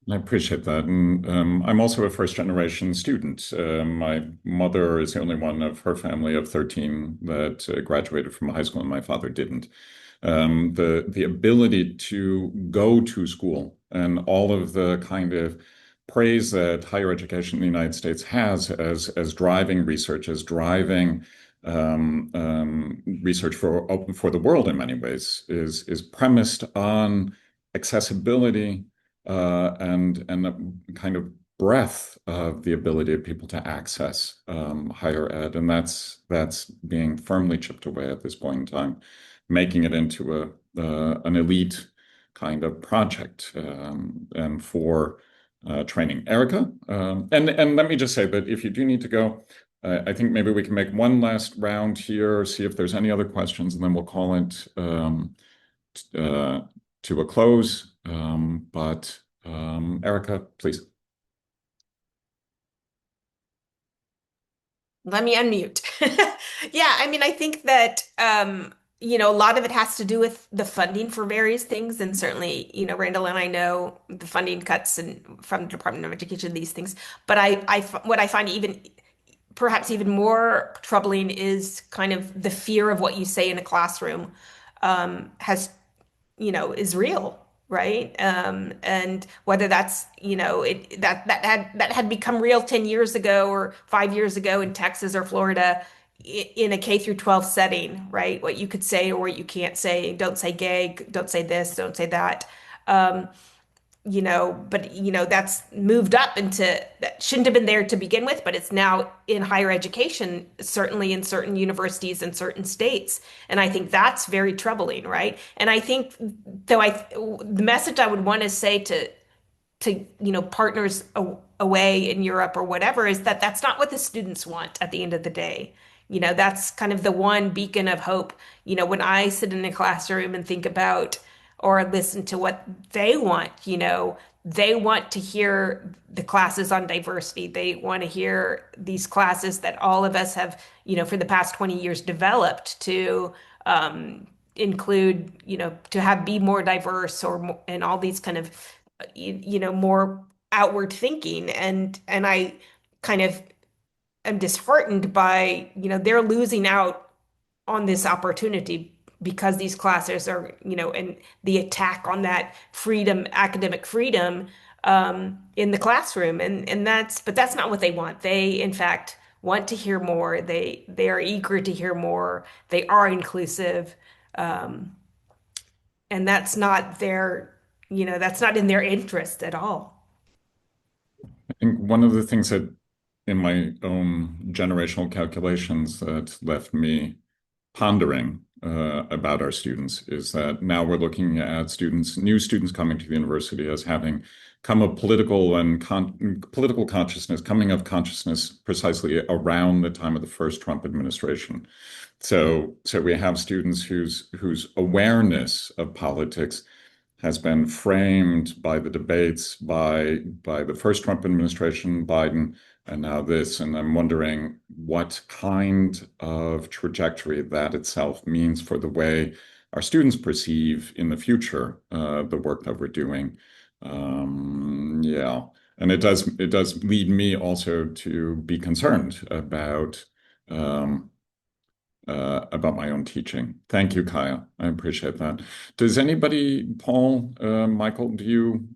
I appreciate that. And I'm also a first generation student. My mother is the only one of her family of 13 that graduated from high school, and my father didn't. The ability to go to school and all of the kind of praise that higher education in the United States has as driving research, as driving research for the world in many ways is premised on accessibility and a kind of breadth of the ability of people to access higher ed, and that's being firmly chipped away at this point in time, making it into an elite kind of project and for training. Erica, and let me just say that if you do need to go, I think maybe we can make one last round here, see if there's any other questions, and then we'll call it to a close. But Erica, please. Let me unmute. Yeah, I mean, I think that a lot of it has to do with the funding for various things, and certainly, Randall and I know the funding cuts and from the Department of Education, these things. But what I find perhaps even more troubling is kind of the fear of what you say in a classroom is real, right? And whether that's, that had become real 10 years ago or 5 years ago in Texas or Florida in a K through 12 setting, right? What you could say or what you can't say. Don't say gay, don't say this, don't say that. but that's moved up into that shouldn't have been there to begin with, but it's now in higher education, certainly in certain universities in certain states. And I think that's very troubling, right? And I think the message I would want to say to partners away in Europe or whatever is that that's not what the students want at the end of the day. That's kind of the one beacon of hope. When I sit in a classroom and think about or listen to what they want, they want to hear the classes on diversity. They want to hear these classes that all of us have, for the past 20 years developed to include, to have be more diverse and all these kind of more outward thinking. And I kind of am disheartened by, they're losing out on this opportunity because these classes are, and the attack on that freedom, academic freedom, in the classroom. But that's not what they want. They, in fact, want to hear more. They are eager to hear more. They are inclusive. And that's not that's not in their interest at all. I think one of the things that in my own generational calculations that left me pondering about our students is that now we're looking at new students coming to the university as having come of political consciousness, coming of consciousness precisely around the time of the first Trump administration. So we have students whose awareness of politics has been framed by the debates by the first Trump administration, Biden, and now this. And I'm wondering what kind of trajectory that itself means for the way our students perceive in the future the work that we're doing. Yeah, and it does lead me also to be concerned about my own teaching. Thank you, Kaya. I appreciate that. Does anybody, Paul, Michael, do you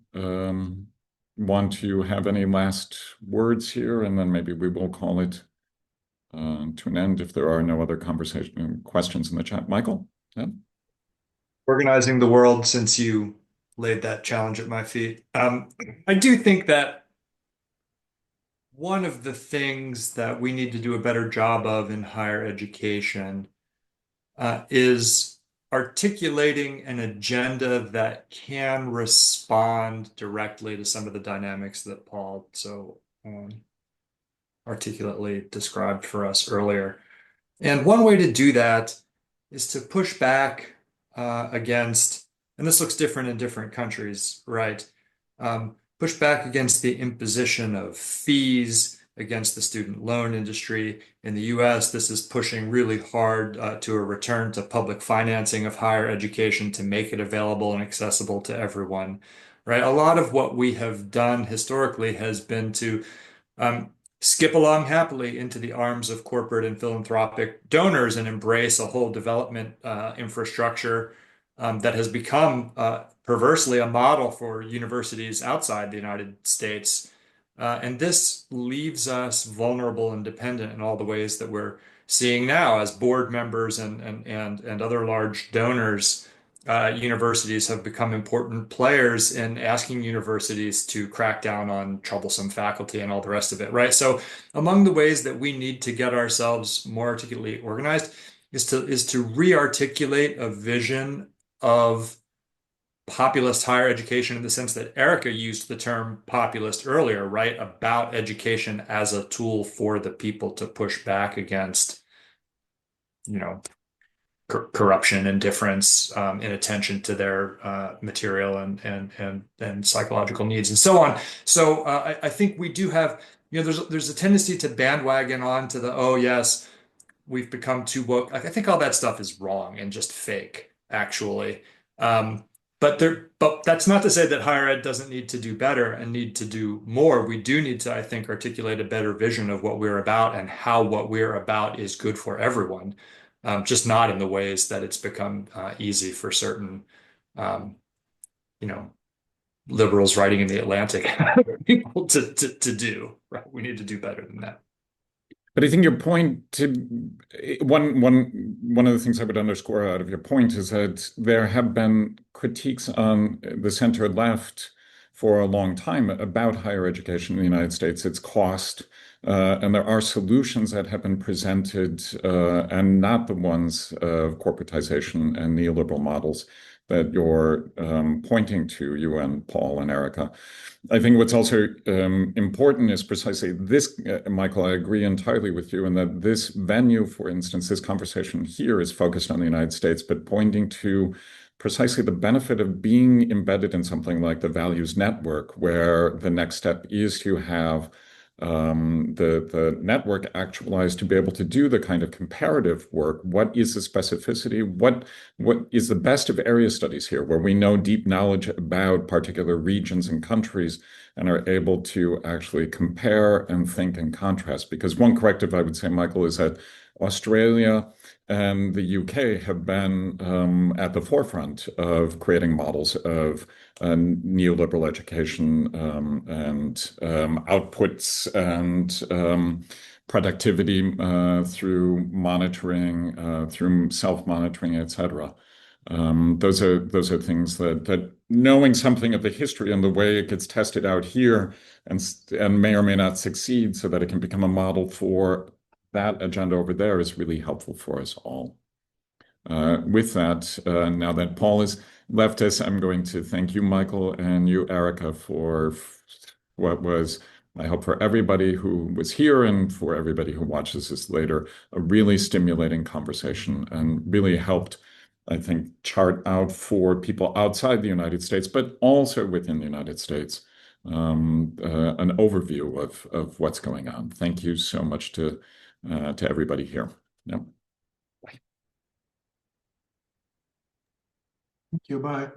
want to have any last words here? And then maybe we will call it to an end if there are no other questions in the chat. Michael? Yeah? Organizing the world, since you laid that challenge at my feet. I do think that one of the things that we need to do a better job of in higher education is articulating an agenda that can respond directly to some of the dynamics that Paul so articulately described for us earlier. And one way to do that is to push back against, and this looks different in different countries, right? Push back against the imposition of fees, against the student loan industry. In the US, this is pushing really hard to a return to public financing of higher education to make it available and accessible to everyone, right? A lot of what we have done historically has been to skip along happily into the arms of corporate and philanthropic donors and embrace a whole development infrastructure that has become perversely a model for universities outside the United States. And this leaves us vulnerable and dependent in all the ways that we're seeing now as board members and other large donors. Universities have become important players in asking universities to crack down on troublesome faculty and all the rest of it, right? So among the ways that we need to get ourselves more articulately organized is to re-articulate a vision of populist higher education in the sense that Erica used the term populist earlier, right? About education as a tool for the people to push back against, corruption, indifference, inattention to their material and psychological needs and so on. So I think we do have, there's a tendency to bandwagon on to the, oh yes, we've become too woke. I think all that stuff is wrong and just fake, actually. But that's not to say that higher ed doesn't need to do better and need to do more. We do need to, I think, articulate a better vision of what we're about and how what we're about is good for everyone, just not in the ways that it's become easy for certain, liberals writing in the Atlantic people to do. Right? We need to do better than that. But I think your point one of the things I would underscore out of your point is that there have been critiques on the center left for a long time about higher education in the United States, its cost, and there are solutions that have been presented, and not the ones of corporatization and neoliberal models that you're pointing to, you and Paul and Erica. I think what's also important is precisely this, Michael, I agree entirely with you in that this venue, for instance, this conversation here is focused on the United States, but pointing to precisely the benefit of being embedded in something like the ValEUs network, where the next step is to have the network actualized to be able to do the kind of comparative work. What is the specificity? What is the best of area studies here, where we know deep knowledge about particular regions and countries and are able to actually compare and think and contrast? Because one corrective I would say, Michael, is that Australia and the UK have been at the forefront of creating models of neoliberal education and outputs and productivity through monitoring, through self-monitoring, etc. Those are things that knowing something of the history and the way it gets tested out here and may or may not succeed, so that it can become a model for that agenda over there, is really helpful for us all. With that, now that Paul has left us, I'm going to thank you, Michael, and you, Erica, for what was, I hope for everybody who was here and for everybody who watches this later, a really stimulating conversation, and really helped, I think, chart out for people outside the United States, but also within the United States, an overview of what's going on. Thank you so much to everybody here. Yep. Thank you. Bye.